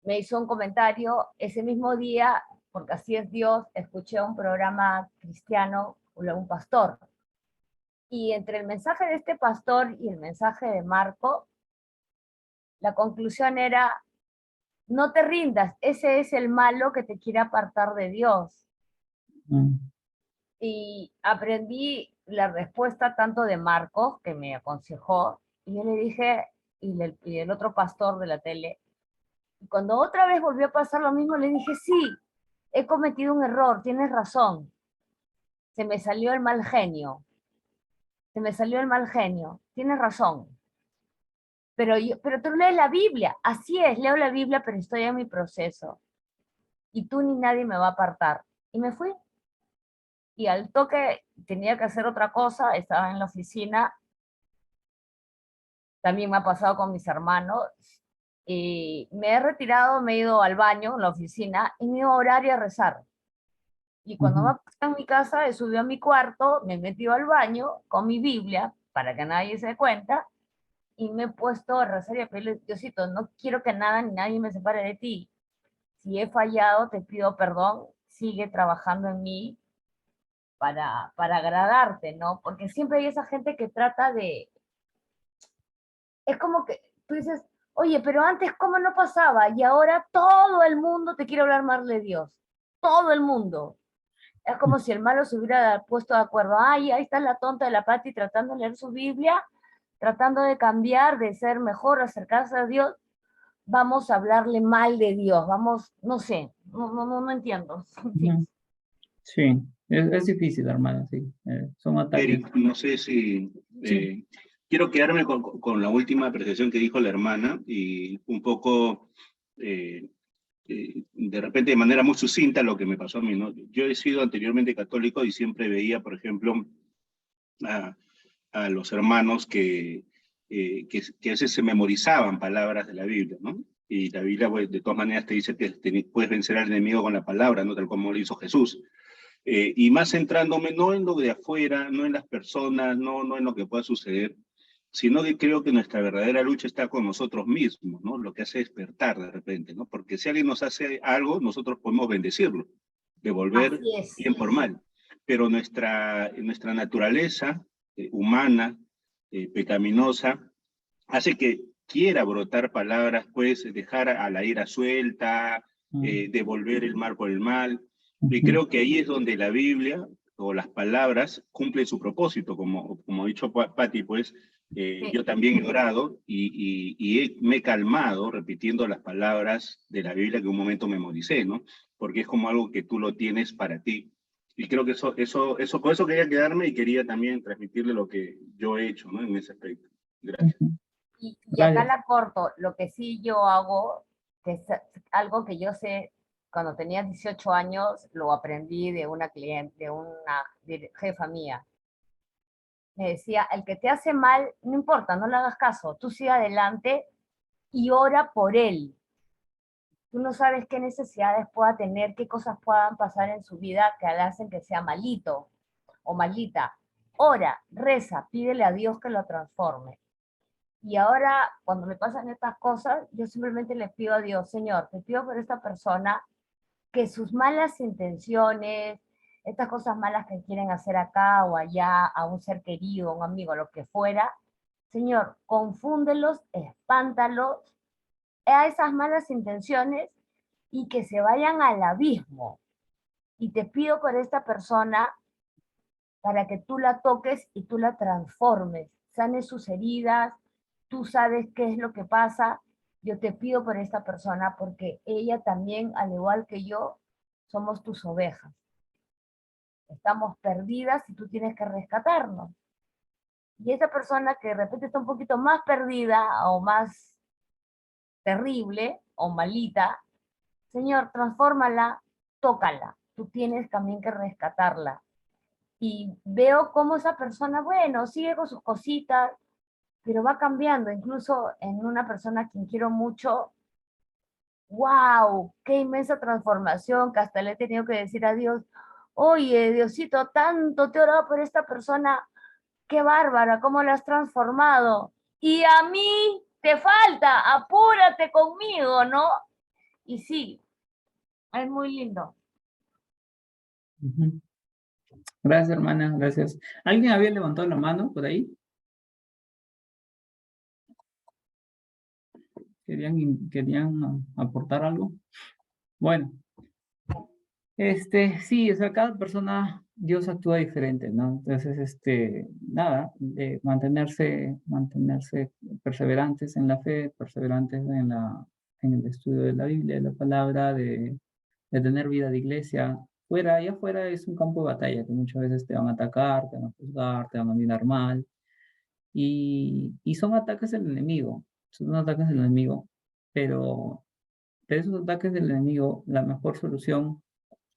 me hizo un comentario ese mismo día, porque así es Dios, escuché un programa cristiano, un pastor, y entre el mensaje de este pastor y el mensaje de Marco, la conclusión era, no te rindas, ese es el malo que te quiere apartar de Dios. ujú, Y aprendí la respuesta tanto de Marcos, que me aconsejó, y yo le dije, y el otro pastor de la tele, y cuando otra vez volvió a pasar lo mismo, le dije, sí, he cometido un error, tienes razón, se me salió el mal genio, se me salió el mal genio, tienes razón. Pero tú lees la Biblia, así es, leo la Biblia, pero estoy en mi proceso, y tú ni nadie me va a apartar. Y me fui, y al toque tenía que hacer otra cosa, estaba en la oficina. También me ha pasado con mis hermanos. Y me he retirado, me he ido al baño en la oficina y me iba a orar y a rezar. Y cuando me ujú, puse en mi casa, he subido a mi cuarto, me he metido al baño con mi Biblia para que nadie se dé cuenta y me he puesto a rezar y a pedirle, Diosito, no quiero que nada ni nadie me separe de ti. Si he fallado, te pido perdón, sigue trabajando en mí para agradarte, ¿no? Porque siempre hay esa gente que trata de, es como que tú dices, oye, pero antes cómo no pasaba y ahora todo el mundo te quiere hablar mal de Dios, todo el mundo. Es como si el malo se hubiera puesto de acuerdo, ay, ahí está la tonta de la Pati tratando de leer su Biblia, tratando de cambiar, de ser mejor, acercarse a Dios, vamos a hablarle mal de Dios, vamos, no sé, no entiendo. En fin. ujú. Sí, es difícil, hermano, sí. Son ataques. Eric, no sé si Sí. quiero quedarme con la última apreciación que dijo la hermana y un poco, eh, de repente de manera muy sucinta lo que me pasó a mí, ¿no? Yo he sido anteriormente católico y siempre veía, por ejemplo, a, a los hermanos que a veces se memorizaban palabras de la Biblia, ¿no? Y la Biblia, pues, de todas maneras, te dice que puedes vencer al enemigo con la palabra, ¿no? Tal como lo hizo Jesús. Y más centrándome no en lo de afuera, no en las personas, no en lo que pueda suceder, sino que creo que nuestra verdadera lucha está con nosotros mismos, ¿no? Lo que hace despertar de repente, ¿no? Porque si alguien nos hace algo, nosotros podemos bendecirlo, devolver Así es. bien por mal. Pero nuestra naturaleza humana, pecaminosa, hace que quiera brotar palabras, pues dejar a la ira suelta, Mm, devolver el mal por el mal. Y ujú, creo que ahí es donde la Biblia o las palabras cumplen su propósito, como ha dicho Patti, pues Sí, yo también he orado me he calmado repitiendo las palabras de la Biblia que un momento memoricé, ¿no? Porque es como algo que tú lo tienes para ti. Y creo que con eso quería quedarme y quería también transmitirle lo que yo he hecho, ¿no? En ese aspecto. Gracias. ujú. y acá Gracias. la corto, lo que sí yo hago, que es algo que yo sé, cuando tenía 18 años, lo aprendí de una cliente, de una jefa mía. Me decía, el que te hace mal, no importa, no le hagas caso, tú sigue adelante y ora por él. Tú no sabes qué necesidades pueda tener, qué cosas puedan pasar en su vida que le hacen que sea malito o malita. Ora, reza, pídele a Dios que lo transforme. Y ahora, cuando me pasan estas cosas, yo simplemente le pido a Dios, Señor, te pido por esta persona que sus malas intenciones, estas cosas malas que quieren hacer acá o allá, a un ser querido, a un amigo, lo que fuera, Señor, confúndelos, espántalos a esas malas intenciones y que se vayan al abismo. Y te pido por esta persona para que tú la toques y tú la transformes, sanes sus heridas, tú sabes qué es lo que pasa, yo te pido por esta persona porque ella también, al igual que yo, somos tus ovejas. estamos perdidas y tú tienes que rescatarnos. Y esa persona que de repente está un poquito más perdida o más terrible o malita, Señor, transfórmala, tócala. Tú tienes también que rescatarla. Y veo cómo esa persona, bueno, sigue con sus cositas, pero va cambiando. Incluso en una persona a quien quiero mucho, wow, qué inmensa transformación, que hasta le he tenido que decir a Dios, oye, Diosito, tanto te he orado por esta persona, qué bárbara, cómo la has transformado. Y a mí te falta, apúrate conmigo, ¿no? Y sí, es muy lindo. Ujú. Gracias, hermana, gracias. ¿Alguien había levantado la mano por ahí? ¿Querían aportar algo? Bueno, sí, o sea, cada persona, Dios actúa diferente, ¿no? Entonces, nada, mantenerse perseverantes en la fe, perseverantes en el estudio de la Biblia, de la palabra, de tener vida de iglesia. Allá afuera es un campo de batalla, que muchas veces te van a atacar, te van a juzgar, te van a mirar mal, y son ataques del enemigo, pero de esos ataques del enemigo, la mejor solución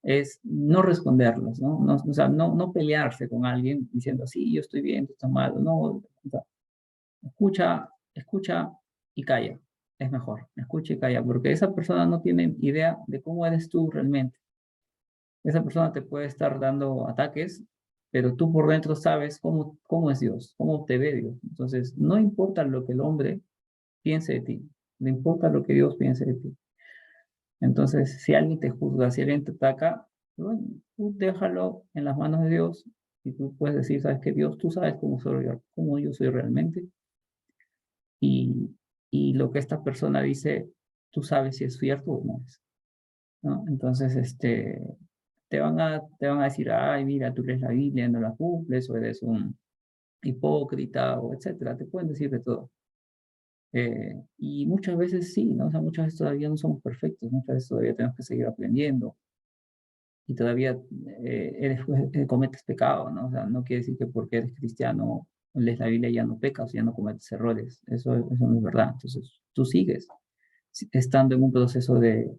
es no responderlos, ¿no? O sea, no pelearse con alguien diciendo, sí, yo estoy bien, tú estás mal, no, o sea, escucha y calla, es mejor, escucha y calla, porque esa persona no tiene idea de cómo eres tú realmente. Esa persona te puede estar dando ataques, pero tú por dentro sabes cómo es Dios, cómo te ve Dios. Entonces, no importa lo que el hombre piense de ti, no importa lo que Dios piense de ti. Entonces, si alguien te juzga, si alguien te ataca, bueno, tú déjalo en las manos de Dios y tú puedes decir, sabes que Dios, tú sabes cómo yo soy realmente y, y lo que esta persona dice, tú sabes si es cierto o no es, ¿no? Entonces, te van a decir, ay, mira, tú lees la Biblia, no la cumples, o eres un hipócrita, o etcétera. Te pueden decir de todo. Y muchas veces sí, ¿no? O sea, muchas veces todavía no somos perfectos, muchas veces todavía tenemos que seguir aprendiendo y todavía cometes pecado, ¿no? O sea, no quiere decir que porque eres cristiano, lees la Biblia y ya no pecas, ya no cometes errores. Eso no es verdad. Entonces, tú sigues estando en un proceso de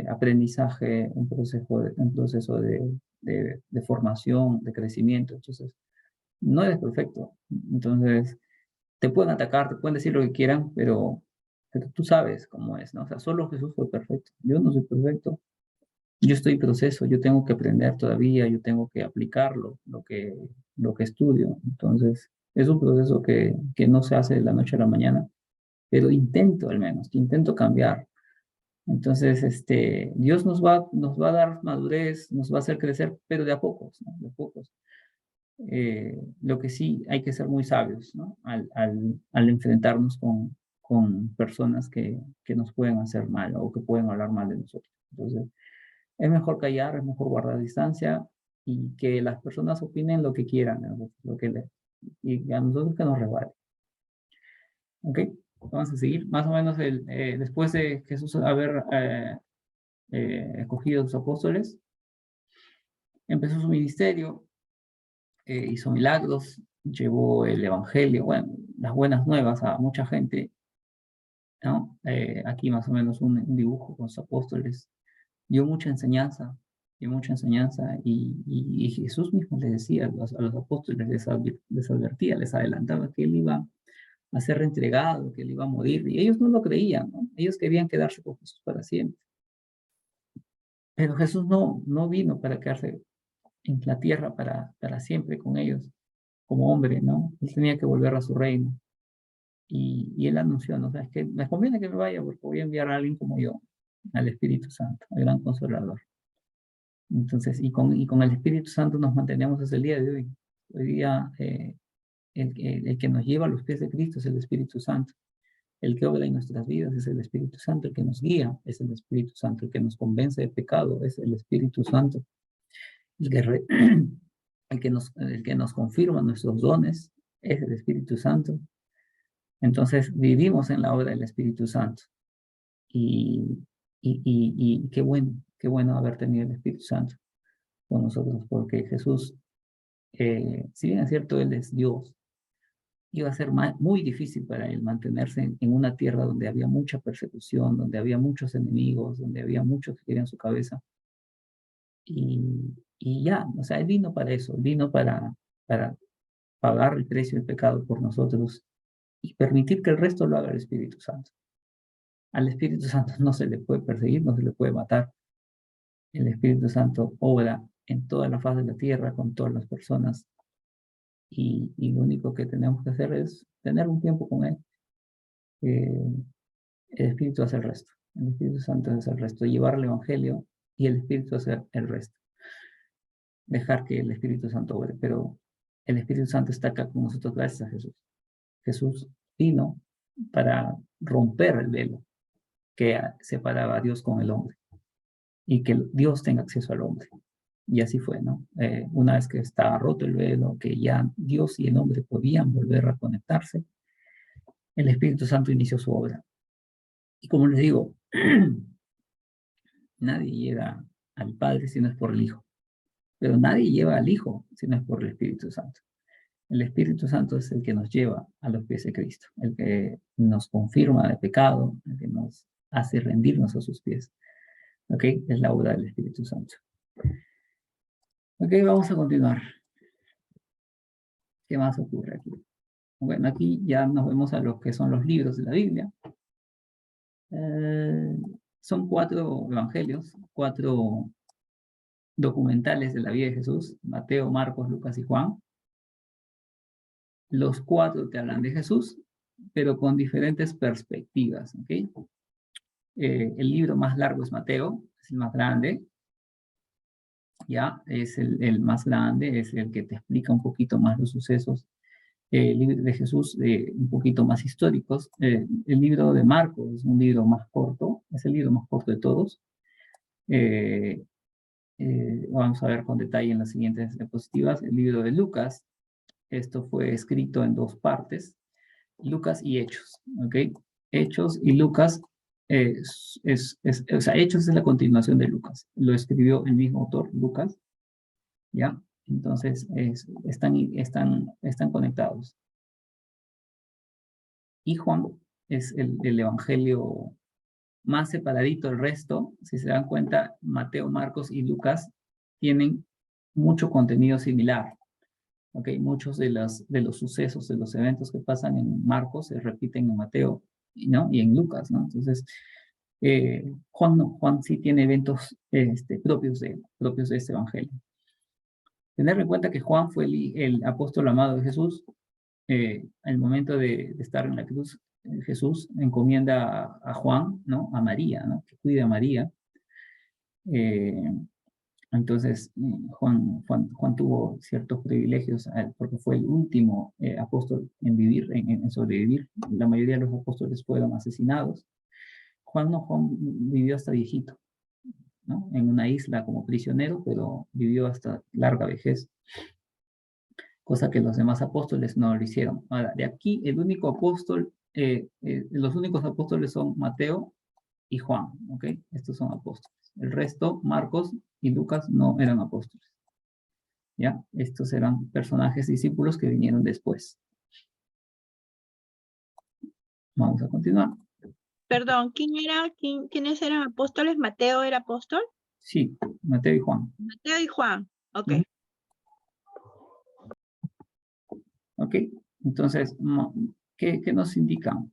aprendizaje, un proceso de formación, de crecimiento. Entonces, no eres perfecto. Entonces, te pueden atacar, te pueden decir lo que quieran, pero tú sabes cómo es, ¿no? O sea, solo Jesús fue perfecto. Yo no soy perfecto. Yo estoy en proceso, yo tengo que aprender todavía, yo tengo que aplicarlo, lo que estudio. Entonces, es un proceso que no se hace de la noche a la mañana, pero intento al menos, intento cambiar. Entonces, Dios nos va a dar madurez, nos va a hacer crecer, pero de a pocos, ¿no? De a pocos. Lo que sí hay que ser muy sabios, ¿no? Al enfrentarnos con personas que nos pueden hacer mal o que pueden hablar mal de nosotros. Entonces, es mejor callar, es mejor guardar distancia y que las personas opinen lo que quieran, ¿no? Y a nosotros que nos resbale. ¿Ok? Vamos a seguir. Más o menos después de Jesús haber escogido a sus apóstoles, empezó su ministerio, hizo milagros, llevó el evangelio, bueno, las buenas nuevas a mucha gente, ¿no? Aquí más o menos un dibujo con sus apóstoles. Dio mucha enseñanza, y Jesús mismo les decía a los apóstoles, les advertía, les adelantaba que él iba a ser reentregado, que él iba a morir, y ellos no lo creían, ¿no? Ellos querían quedarse con Jesús para siempre. Pero Jesús no vino para quedarse en la tierra para siempre con ellos, como hombre, ¿no? Él tenía que volver a su reino. Y él anunció, ¿no? O sea, es que me conviene que me vaya porque voy a enviar a alguien como yo, al Espíritu Santo, al gran consolador. Entonces, y con el Espíritu Santo nos mantenemos hasta el día de hoy. Hoy día, el que nos lleva a los pies de Cristo es el Espíritu Santo. El que obra en nuestras vidas es el Espíritu Santo. El que nos guía es el Espíritu Santo. El que nos convence de pecado es el Espíritu Santo. El que, el que nos confirma nuestros dones es el Espíritu Santo. Entonces, vivimos en la obra del Espíritu Santo. Y qué bueno haber tenido el Espíritu Santo. con nosotros, porque Jesús, si bien es cierto, Él es Dios, iba a ser muy difícil para Él mantenerse en una tierra donde había mucha persecución, donde había muchos enemigos, donde había muchos que querían su cabeza. Y ya, o sea, Él vino para eso, Él vino para pagar el precio del pecado por nosotros y permitir que el resto lo haga el Espíritu Santo. Al Espíritu Santo no se le puede perseguir, no se le puede matar. El Espíritu Santo obra en toda la faz de la tierra, con todas las personas, y lo único que tenemos que hacer es tener un tiempo con Él. El Espíritu hace el resto. El Espíritu Santo hace el resto. Llevar el Evangelio y el Espíritu hace el resto. Dejar que el Espíritu Santo obre. Pero el Espíritu Santo está acá con nosotros gracias a Jesús. Jesús vino para romper el velo que separaba a Dios con el hombre. Y que Dios tenga acceso al hombre. Y así fue, ¿no? Una vez que estaba roto el velo, que ya Dios y el hombre podían volver a conectarse, el Espíritu Santo inició su obra. Y como les digo, nadie llega al Padre si no es por el Hijo. Pero nadie lleva al Hijo si no es por el Espíritu Santo. El Espíritu Santo es el que nos lleva a los pies de Cristo, el que nos confirma de pecado, el que nos hace rendirnos a sus pies. ¿Ok? Es la obra del Espíritu Santo. Ok, vamos a continuar. ¿Qué más ocurre aquí? Bueno, aquí ya nos vemos a lo que son los libros de la Biblia. Son 4 evangelios, 4 documentales de la vida de Jesús: Mateo, Marcos, Lucas y Juan. Los 4 te hablan de Jesús, pero con diferentes perspectivas. ¿Okay? El libro más largo es Mateo, es el más grande. Ya, es el más grande, es el que te explica un poquito más los sucesos. El libro de Jesús, un poquito más históricos. El libro de Marcos es un libro más corto, es el libro más corto de todos. Vamos a ver con detalle en las siguientes diapositivas. El libro de Lucas, esto fue escrito en 2 partes, Lucas y Hechos, ¿ok? Hechos y Lucas, o sea, Hechos es la continuación de Lucas, lo escribió el mismo autor, Lucas, ¿ya? Entonces, están conectados. Y Juan es el evangelio más separadito del resto. Si se dan cuenta, Mateo, Marcos y Lucas tienen mucho contenido similar. ¿Okay? Muchos de los sucesos, de los eventos que pasan en Marcos se repiten en Mateo, ¿no? Y en Lucas, ¿no? Entonces, Juan no, Juan sí tiene eventos propios de este evangelio. Tener en cuenta que Juan fue el apóstol amado de Jesús. Al momento de estar en la cruz, Jesús encomienda a Juan, ¿no? A María, ¿no? Que cuide a María. Entonces, Juan tuvo ciertos privilegios porque fue el último apóstol en vivir, en sobrevivir. La mayoría de los apóstoles fueron asesinados. Juan vivió hasta viejito, ¿no? En una isla como prisionero, pero vivió hasta larga vejez, cosa que los demás apóstoles no lo hicieron. Ahora, de aquí, los únicos apóstoles son Mateo y Juan, ¿ok? Estos son apóstoles. El resto, Marcos y Lucas, no eran apóstoles. ¿Ya? Estos eran personajes discípulos que vinieron después. Vamos a continuar. Perdón, ¿quiénes eran apóstoles? ¿Mateo era apóstol? Sí, Mateo y Juan. Mateo y Juan, ok. Ok, entonces, ¿qué nos indican?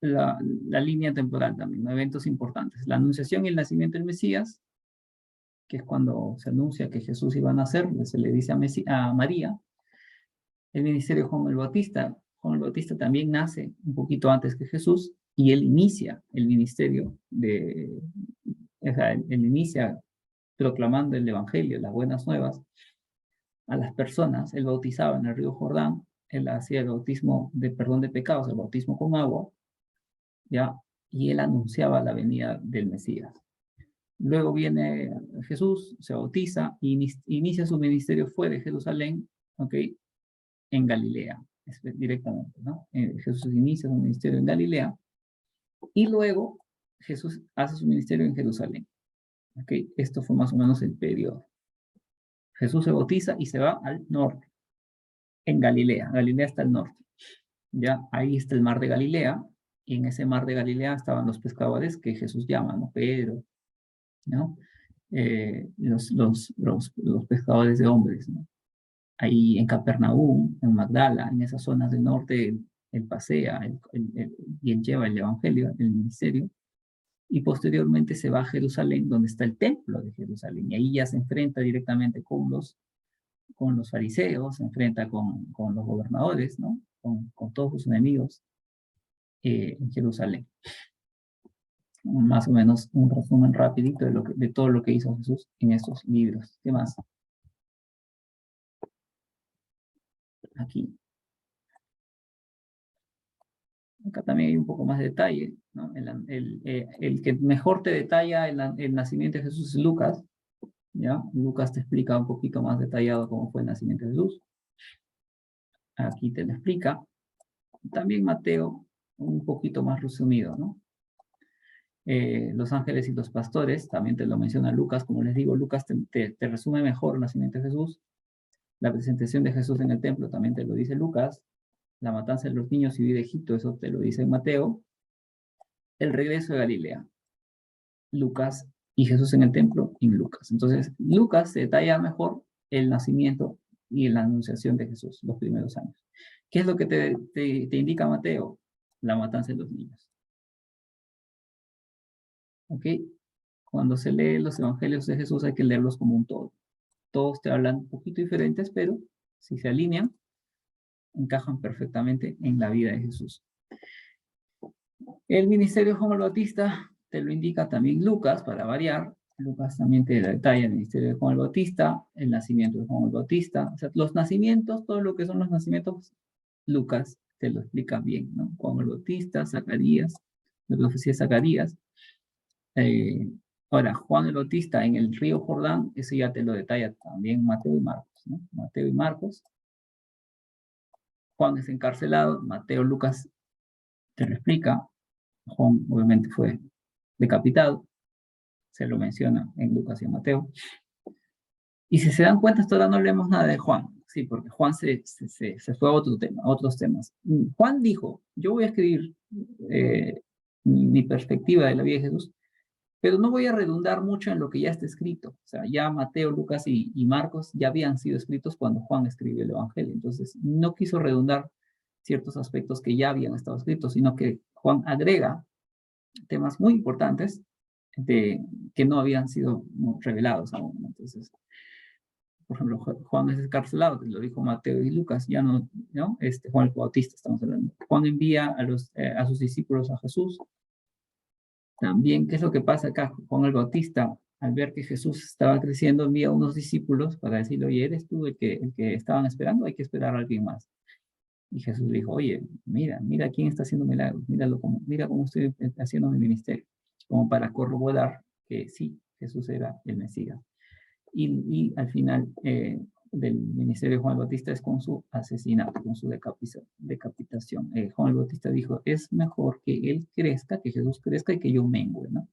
La línea temporal también, eventos importantes. La anunciación y el nacimiento del Mesías, que es cuando se anuncia que Jesús iba a nacer, se le dice a María. El ministerio de Juan el Bautista. Juan el Bautista también nace un poquito antes que Jesús y él inicia el ministerio él inicia proclamando el Evangelio, las buenas nuevas a las personas. Él bautizaba en el río Jordán, él hacía el bautismo de perdón de pecados, el bautismo con agua, ¿ya? Y él anunciaba la venida del Mesías. Luego viene Jesús, se bautiza, inicia su ministerio fuera de Jerusalén, ¿ok? En Galilea, directamente, ¿no? Jesús inicia su ministerio en Galilea y luego Jesús hace su ministerio en Jerusalén. ¿Ok? Esto fue más o menos el periodo. Jesús se bautiza y se va al norte, en Galilea. Galilea está al norte. Ya ahí está el mar de Galilea, y en ese mar de Galilea estaban los pescadores que Jesús llama, ¿no? Pedro, ¿no? Los pescadores de hombres, ¿no? Ahí en Capernaum, en Magdala, en esas zonas del norte, él pasea y él lleva el evangelio, el ministerio, y posteriormente se va a Jerusalén, donde está el templo de Jerusalén, y ahí ya se enfrenta directamente con los fariseos, se enfrenta con los gobernadores, ¿no? Con todos sus enemigos en Jerusalén. Más o menos un resumen rapidito de todo lo que hizo Jesús en estos libros. ¿Qué más? Aquí. Acá también hay un poco más de detalle, ¿no? El que mejor te detalla el nacimiento de Jesús es Lucas, ¿ya? Lucas te explica un poquito más detallado cómo fue el nacimiento de Jesús. Aquí te lo explica. También Mateo, un poquito más resumido, ¿no? Los ángeles y los pastores, también te lo menciona Lucas. Como les digo, Lucas te resume mejor el nacimiento de Jesús. La presentación de Jesús en el templo también te lo dice Lucas. La matanza de los niños y vida de Egipto, eso te lo dice Mateo. El regreso de Galilea, Lucas, y Jesús en el templo, en Lucas. Entonces, Lucas detalla mejor el nacimiento y la anunciación de Jesús, los primeros años. ¿Qué es lo que te indica Mateo? La matanza de los niños. ¿Ok? Cuando se lee los evangelios de Jesús hay que leerlos como un todo. Todos te hablan un poquito diferentes, pero si se alinean, encajan perfectamente en la vida de Jesús. El ministerio de Juan el Bautista te lo indica también Lucas, para variar. Lucas también te detalla el ministerio de Juan el Bautista, el nacimiento de Juan el Bautista. O sea, los nacimientos, todo lo que son los nacimientos, Lucas te lo explica bien, ¿no? Juan el Bautista, Zacarías, la profecía de Zacarías. Ahora, Juan el Bautista en el río Jordán, eso ya te lo detalla también Mateo y Marcos, ¿no? Mateo y Marcos. Juan es encarcelado, Mateo, Lucas te lo explica. Juan obviamente fue decapitado, se lo menciona en Lucas y en Mateo. Y si se dan cuenta, hasta ahora no leemos nada de Juan, sí, porque Juan se fue a otro tema, a otros temas. Juan dijo, yo voy a escribir mi perspectiva de la vida de Jesús, pero no voy a redundar mucho en lo que ya está escrito. O sea, ya Mateo, Lucas y Marcos ya habían sido escritos cuando Juan escribió el Evangelio. Entonces, no quiso redundar ciertos aspectos que ya habían estado escritos, sino que Juan agrega temas muy importantes que no habían sido revelados aún. Entonces, por ejemplo, Juan es encarcelado, que lo dijo Mateo y Lucas, ya no, ¿no? Juan el Bautista, estamos hablando. Juan envía a sus discípulos a Jesús. También, ¿qué es lo que pasa acá? Juan el Bautista, al ver que Jesús estaba creciendo, envía a unos discípulos para decirle, oye, ¿eres tú el que estaban esperando? Hay que esperar a alguien más. Y Jesús dijo, oye, mira quién está haciendo milagros, mira cómo estoy haciendo mi ministerio, como para corroborar que sí, Jesús era el Mesías. Y al final del ministerio de Juan el Bautista es con su asesinato, con su decapitación. Juan el Bautista dijo, es mejor que él crezca, que Jesús crezca y que yo mengue, ¿no?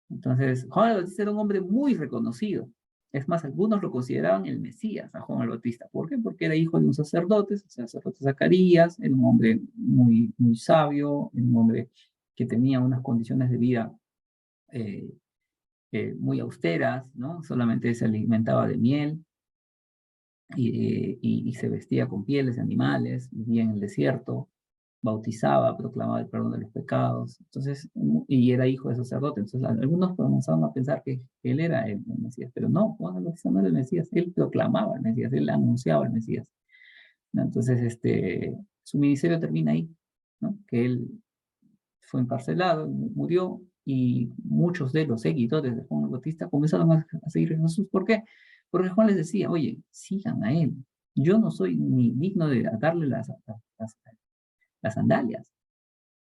Entonces, Juan el Bautista era un hombre muy reconocido. Es más, algunos lo consideraban el Mesías a Juan el Bautista. ¿Por qué? Porque era hijo de un sacerdote, el sacerdote Zacarías, era un hombre muy, muy sabio, un hombre que tenía unas condiciones de vida muy austeras, ¿no? Solamente se alimentaba de miel y se vestía con pieles de animales, vivía en el desierto, bautizaba, proclamaba el perdón de los pecados, entonces, y era hijo de sacerdote. Entonces, algunos comenzaron a pensar que él era el Mesías, pero no, Juan el Bautista no era el Mesías, él proclamaba el Mesías, él anunciaba el Mesías, ¿no? Entonces, su ministerio termina ahí, ¿no? Que él fue encarcelado, murió, y muchos de los seguidores de Juan el Bautista comenzaron a seguir a Jesús. ¿Por qué? Porque Juan les decía, oye, sigan a él. Yo no soy ni digno de darle las sandalias.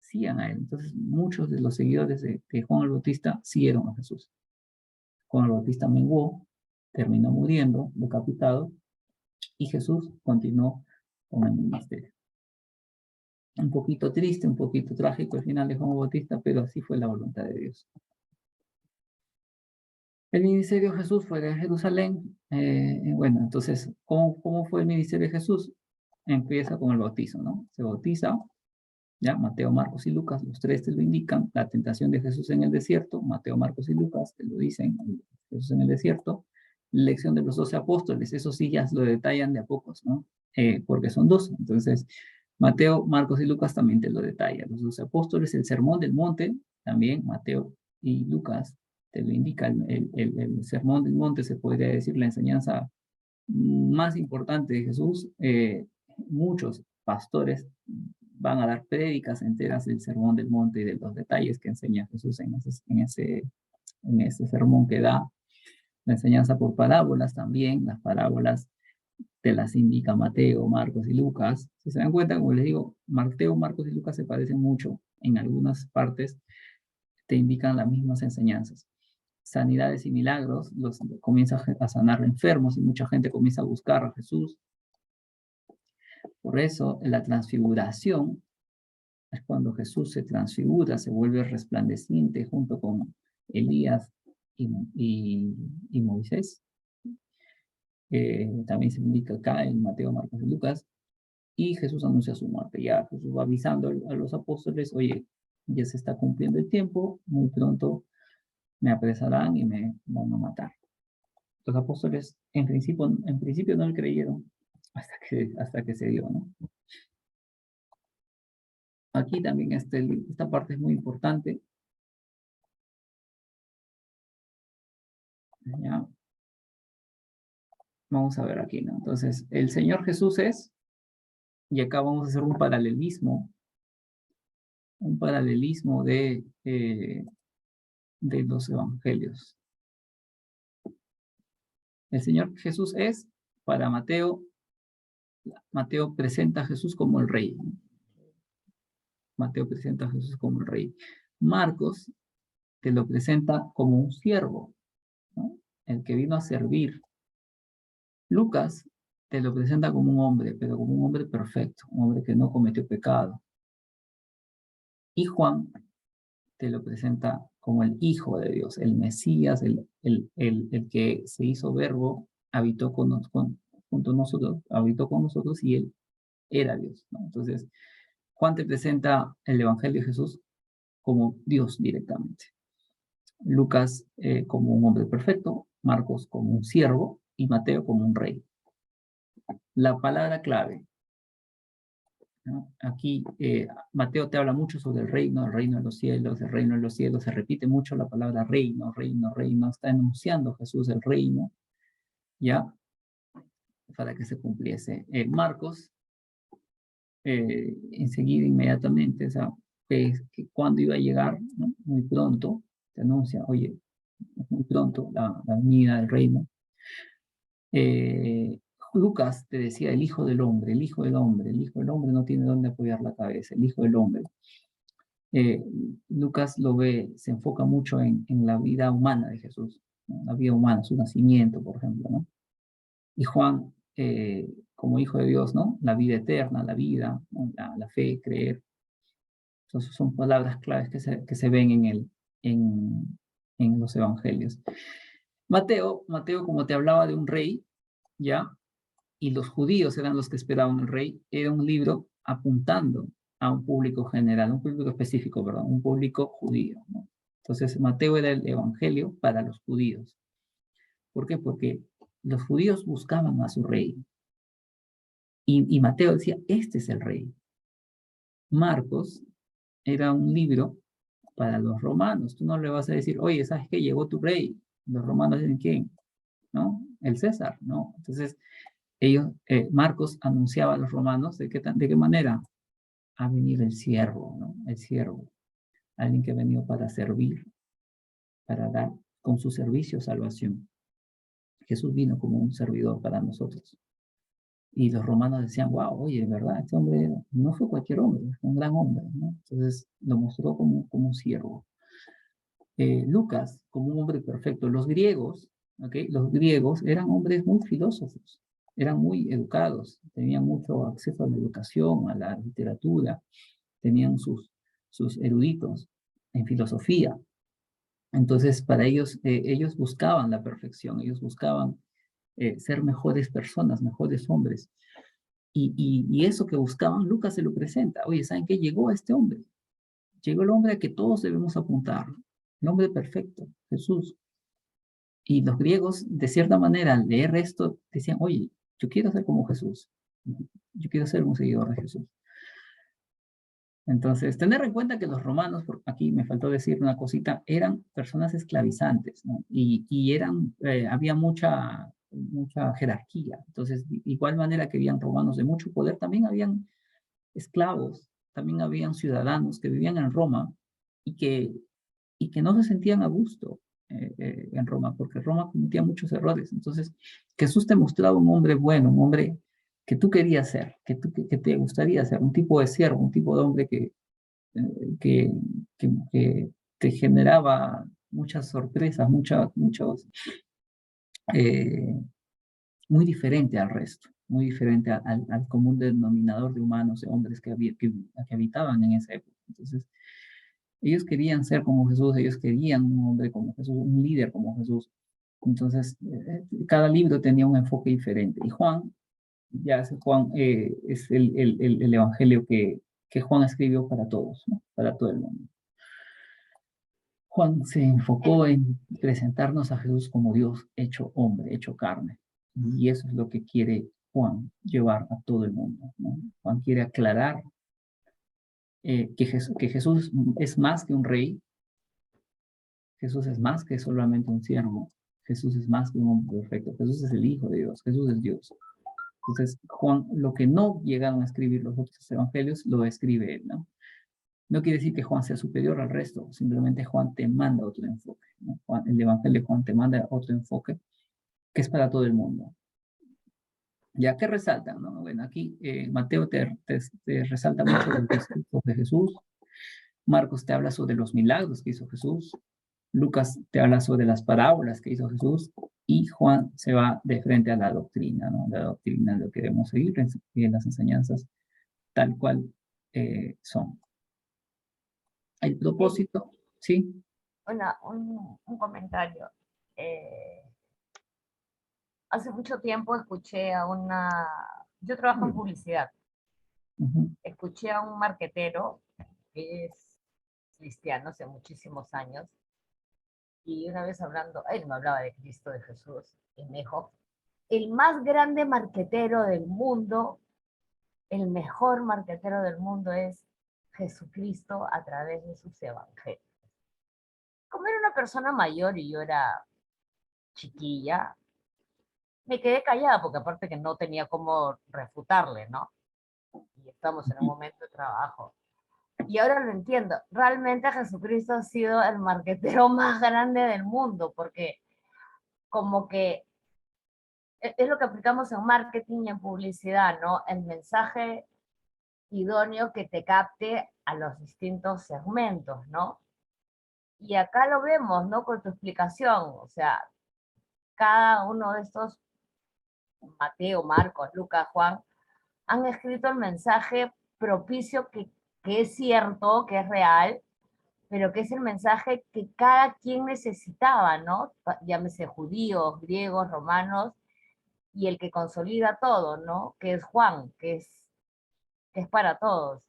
Sigan a él. Entonces, muchos de los seguidores de Juan el Bautista siguieron a Jesús. Juan el Bautista menguó, terminó muriendo, decapitado, y Jesús continuó con el ministerio. Un poquito triste, un poquito trágico el final de Juan Bautista, pero así fue la voluntad de Dios. El ministerio de Jesús fue de Jerusalén. Bueno, entonces, ¿cómo fue el ministerio de Jesús? Empieza con el bautizo, ¿no? Se bautiza, ya, Mateo, Marcos y Lucas, los tres te lo indican. La tentación de Jesús en el desierto, Mateo, Marcos y Lucas te lo dicen, Jesús en el desierto. La elección de los 12 apóstoles, eso sí ya lo detallan de a pocos, ¿no? Porque son 12. Entonces, Mateo, Marcos y Lucas también te lo detallan. Los 12 apóstoles, el sermón del monte, también Mateo y Lucas te lo indica. El sermón del monte se podría decir la enseñanza más importante de Jesús. Muchos pastores van a dar prédicas enteras del sermón del monte y de los detalles que enseña Jesús en ese sermón que da. La enseñanza por parábolas también, las parábolas te las indica Mateo, Marcos y Lucas. Si se dan cuenta, como les digo, Mateo, Marcos y Lucas se parecen mucho. En algunas partes te indican las mismas enseñanzas. Sanidades y milagros, comienza a sanar enfermos y mucha gente comienza a buscar a Jesús. Por eso, la transfiguración es cuando Jesús se transfigura, se vuelve resplandeciente junto con Elías y Moisés. También se indica acá en Mateo, Marcos y Lucas. Y Jesús anuncia su muerte. Ya Jesús va avisando a los apóstoles, oye, ya se está cumpliendo el tiempo, muy pronto me apresarán y me van a matar. Los apóstoles en principio no le creyeron hasta que se dio, ¿no? Aquí también esta parte es muy importante. ¿Ya? Vamos a ver aquí, ¿no? Entonces, el Señor Jesús es, y acá vamos a hacer un paralelismo de los evangelios. El Señor Jesús es, para Mateo presenta a Jesús como el rey. Mateo presenta a Jesús como el rey. Marcos te lo presenta como un siervo, ¿no? El que vino a servir. Lucas te lo presenta como un hombre, pero como un hombre perfecto, un hombre que no cometió pecado. Y Juan te lo presenta como el Hijo de Dios, el Mesías, el que se hizo verbo, habitó junto a nosotros, habitó con nosotros y él era Dios, ¿no? Entonces, Juan te presenta el Evangelio de Jesús como Dios directamente. Lucas como un hombre perfecto, Marcos como un siervo y Mateo como un rey. La palabra clave, ¿no? Aquí Mateo te habla mucho sobre el reino de los cielos, el reino de los cielos, se repite mucho la palabra reino, reino, reino, está enunciando Jesús el reino, ¿ya? Para que se cumpliese. Marcos, enseguida, inmediatamente, o sea, que cuando iba a llegar, ¿no? Muy pronto, te anuncia, oye, muy pronto la venida del reino. Lucas te decía el Hijo del Hombre, el Hijo del Hombre, el Hijo del Hombre no tiene dónde apoyar la cabeza, el Hijo del Hombre. Lucas lo ve, se enfoca mucho en la vida humana de Jesús, ¿no? La vida humana, su nacimiento, por ejemplo, ¿no? Y Juan, como Hijo de Dios, ¿no? La vida eterna, la vida, ¿no? La fe, creer. Entonces son palabras claves que se ven en los evangelios. Mateo, como te hablaba de un rey, ¿ya? Y los judíos eran los que esperaban el rey, era un libro apuntando a un público general, un público específico, perdón, un público judío, ¿no? Entonces, Mateo era el evangelio para los judíos. ¿Por qué? Porque los judíos buscaban a su rey. Y Mateo decía, este es el rey. Marcos era un libro para los romanos. Tú no le vas a decir, oye, ¿sabes qué? Llegó tu rey. Los romanos dicen, ¿quién? ¿No? El César, ¿no? Entonces, Marcos anunciaba a los romanos de qué manera ha venido el siervo, ¿no? El siervo, alguien que ha venido para servir, para dar con su servicio salvación. Jesús vino como un servidor para nosotros. Y los romanos decían, wow, oye, ¿verdad? Este hombre no fue cualquier hombre, fue un gran hombre, ¿no? Entonces lo mostró como un siervo. Lucas, como un hombre perfecto. Los griegos, ¿okay? Los griegos eran hombres muy filósofos, eran muy educados, tenían mucho acceso a la educación, a la literatura, tenían sus eruditos en filosofía. Entonces, para ellos, ellos buscaban la perfección, ellos buscaban ser mejores personas, mejores hombres. Y eso que buscaban, Lucas se lo presenta. Oye, ¿saben qué? Llegó este hombre. Llegó el hombre a que todos debemos apuntar. El hombre perfecto, Jesús. Y los griegos, de cierta manera, al leer esto, decían, oye, yo quiero ser como Jesús. Yo quiero ser un seguidor de Jesús. Entonces, tener en cuenta que los romanos, aquí me faltó decir una cosita, eran personas esclavizantes, ¿no? Y había mucha jerarquía. Entonces, de igual manera que habían romanos de mucho poder, también habían esclavos, también habían ciudadanos que vivían en Roma y que no se sentían a gusto en Roma, porque Roma cometía muchos errores. Entonces, Jesús te mostraba un hombre bueno, un hombre que tú querías ser, que te gustaría ser, un tipo de siervo, un tipo de hombre que, que te generaba muchas sorpresas, muy diferente al resto, muy diferente al común denominador de humanos, de hombres que habitaban en esa época. Entonces, ellos querían ser como Jesús, ellos querían un hombre como Jesús, un líder como Jesús. Entonces, cada libro tenía un enfoque diferente. Y Juan, Juan es el evangelio que Juan escribió para todos, ¿no? Para todo el mundo. Juan se enfocó en presentarnos a Jesús como Dios hecho hombre, hecho carne. Y eso es lo que quiere Juan llevar a todo el mundo, ¿no? Juan quiere aclarar que Jesús es más que un rey, Jesús es más que solamente un siervo, Jesús es más que un hombre perfecto, Jesús es el Hijo de Dios, Jesús es Dios. Entonces, Juan, lo que no llegaron a escribir los otros evangelios, lo escribe él, ¿no? No quiere decir que Juan sea superior al resto, simplemente Juan te manda otro enfoque, ¿no? El evangelio de Juan te manda otro enfoque que es para todo el mundo. Ya que resaltan, ¿no? Bueno, aquí Mateo te resalta mucho los discursos de Jesús, Marcos te habla sobre los milagros que hizo Jesús, Lucas te habla sobre las parábolas que hizo Jesús, y Juan se va de frente a la doctrina, ¿no? La doctrina es lo que debemos seguir en las enseñanzas tal cual son. El propósito, ¿sí? Un comentario. Hace mucho tiempo escuché yo trabajo en publicidad, escuché a un marquetero que es cristiano hace muchísimos años, y una vez hablando, él me hablaba de Cristo, de Jesús, y me dijo, el más grande marquetero del mundo, el mejor marquetero del mundo es Jesucristo a través de sus evangelios. Como era una persona mayor y yo era chiquilla, me quedé callada porque aparte que no tenía cómo refutarle, ¿no? Y estamos en un momento de trabajo. Y ahora lo entiendo. Realmente Jesucristo ha sido el marquetero más grande del mundo, porque como que es lo que aplicamos en marketing y en publicidad, ¿no? El mensaje idóneo que te capte a los distintos segmentos, ¿no? Y acá lo vemos, ¿no? Con tu explicación, o sea, cada uno de estos, Mateo, Marcos, Lucas, Juan, han escrito el mensaje propicio que es cierto, que es real, pero que es el mensaje que cada quien necesitaba, ¿no? Llámese judíos, griegos, romanos, y el que consolida todo, ¿no? Que es Juan, que es para todos.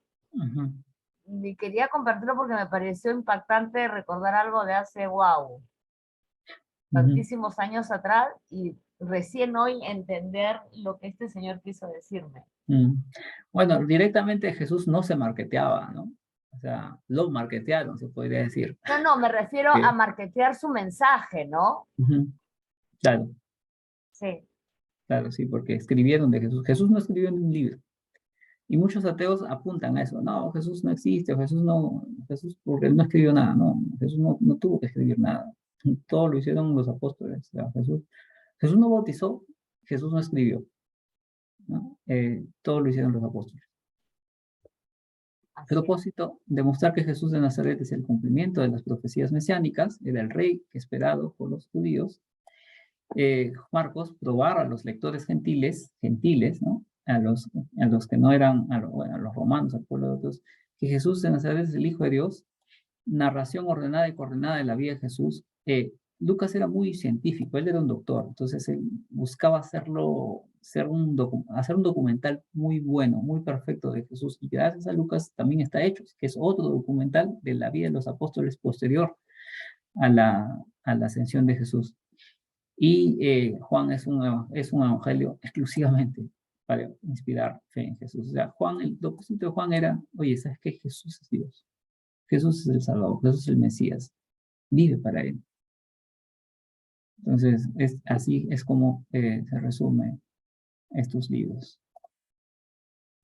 Y quería compartirlo porque me pareció impactante recordar algo de hace, tantísimos años atrás, y recién hoy entender lo que este señor quiso decirme. Bueno, directamente Jesús no se marketeaba, ¿no? O sea, lo marketearon, se podría decir. No, me refiero a marketear su mensaje, ¿no? Claro. Sí. Claro, sí, porque escribieron de Jesús. Jesús no escribió en un libro. Y muchos ateos apuntan a eso. No, Jesús no existe, Jesús porque él no escribió nada, no. Jesús no tuvo que escribir nada. Todo lo hicieron los apóstoles. O sea, Jesús no bautizó, Jesús no escribió, ¿no? Todo lo hicieron los apóstoles. El propósito, demostrar que Jesús de Nazaret es el cumplimiento de las profecías mesiánicas, era el rey esperado por los judíos. Marcos, probar a los lectores gentiles, ¿no? A los que no eran, a los romanos, al pueblo de otros, que Jesús de Nazaret es el Hijo de Dios, narración ordenada y coordinada de la vida de Jesús, Lucas era muy científico, él era un doctor, entonces él buscaba hacer un documental muy bueno, muy perfecto de Jesús, y gracias a Lucas también está Hechos, que es otro documental de la vida de los apóstoles posterior a la ascensión de Jesús. Y Juan es un evangelio exclusivamente para inspirar fe en Jesús. O sea, el propósito de Juan era, oye, ¿sabes qué? Jesús es Dios. Jesús es el Salvador, Jesús es el Mesías. Vive para Él. Entonces, así es como se resumen estos libros.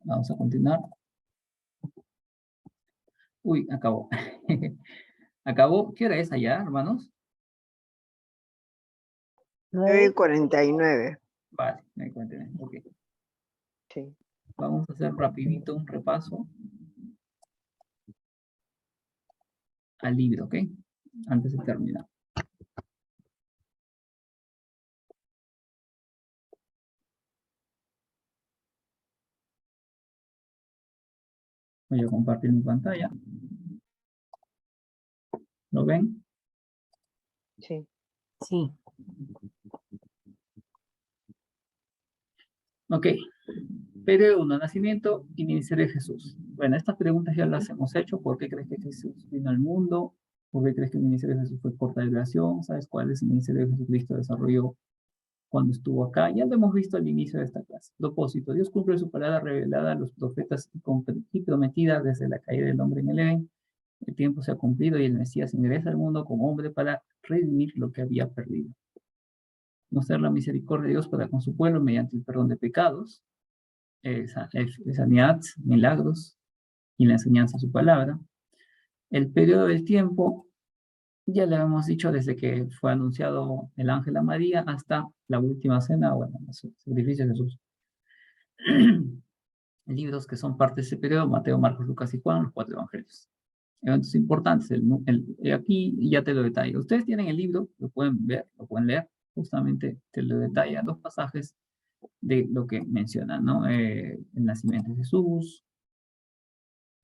Vamos a continuar. Uy, acabó. Acabó. ¿Qué hora es allá, hermanos? 9:49. Vale, me cuenten. Ok. Sí. Vamos a hacer rapidito un repaso al libro, ¿ok? Antes de terminar. Voy a compartir mi pantalla. ¿Lo ven? Sí. Sí. Ok. Periodo 1, nacimiento y ministerio de Jesús. Bueno, estas preguntas ya las hemos hecho. ¿Por qué crees que Jesús vino al mundo? ¿Por qué crees que el ministerio de Jesús fue corta duración? ¿Sabes cuál es el ministerio de Jesucristo desarrolló cuando estuvo acá? Ya lo hemos visto al inicio de esta clase. Propósito. Dios cumple su palabra revelada a los profetas y prometida desde la caída del hombre en el Edén. El tiempo se ha cumplido y el Mesías ingresa al mundo como hombre para redimir lo que había perdido. Mostrar la misericordia de Dios para con su pueblo mediante el perdón de pecados, sanidad, milagros y la enseñanza de su palabra. El periodo del tiempo, ya le hemos dicho desde que fue anunciado el ángel a María hasta la última cena, bueno, el sacrificio de Jesús. Libros que son parte de ese periodo: Mateo, Marcos, Lucas y Juan, los 4 evangelios. Eventos importantes, aquí ya te lo detallo. Ustedes tienen el libro, lo pueden ver, lo pueden leer, justamente te lo detalla los pasajes de lo que menciona, ¿no? El nacimiento de Jesús,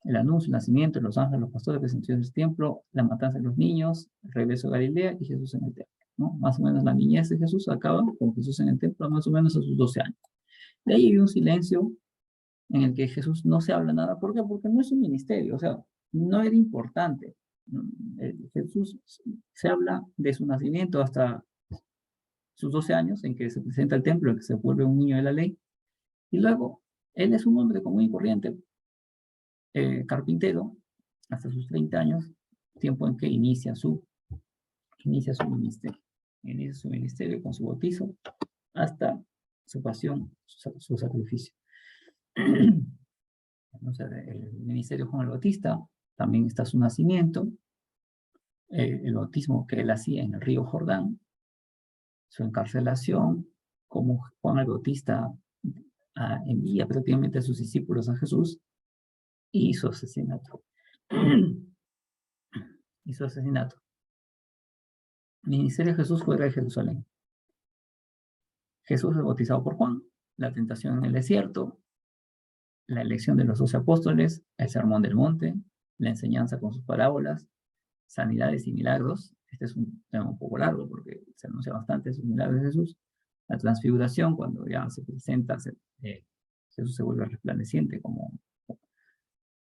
el anuncio, el nacimiento, los ángeles, los pastores, presentación del templo, la matanza de los niños, el regreso a Galilea y Jesús en el templo, ¿no? Más o menos la niñez de Jesús acaba con Jesús en el templo, más o menos a sus 12 años. De ahí hay un silencio en el que Jesús no se habla nada. ¿Por qué? Porque no es un ministerio, o sea, no era importante. Jesús se habla de su nacimiento hasta sus 12 años, en que se presenta al templo, en que se vuelve un niño de la ley, y luego él es un hombre común y corriente, carpintero, hasta sus 30 años, tiempo en que inicia su ministerio. Inicia su ministerio con su bautizo hasta su pasión, su sacrificio. O sea, el ministerio de Juan el Bautista, también está su nacimiento, el bautismo que él hacía en el río Jordán, su encarcelación, como Juan el Bautista envía prácticamente a sus discípulos a Jesús, y su asesinato. Y su asesinato. El ministerio de Jesús fuera de Jerusalén. Jesús es bautizado por Juan, la tentación en el desierto, la elección de los 12 apóstoles, el sermón del monte, la enseñanza con sus parábolas, sanidades y milagros. Este es un tema un poco largo porque se anuncia bastante sus milagros de Jesús. La transfiguración, cuando ya se presenta, Jesús se vuelve resplandeciente como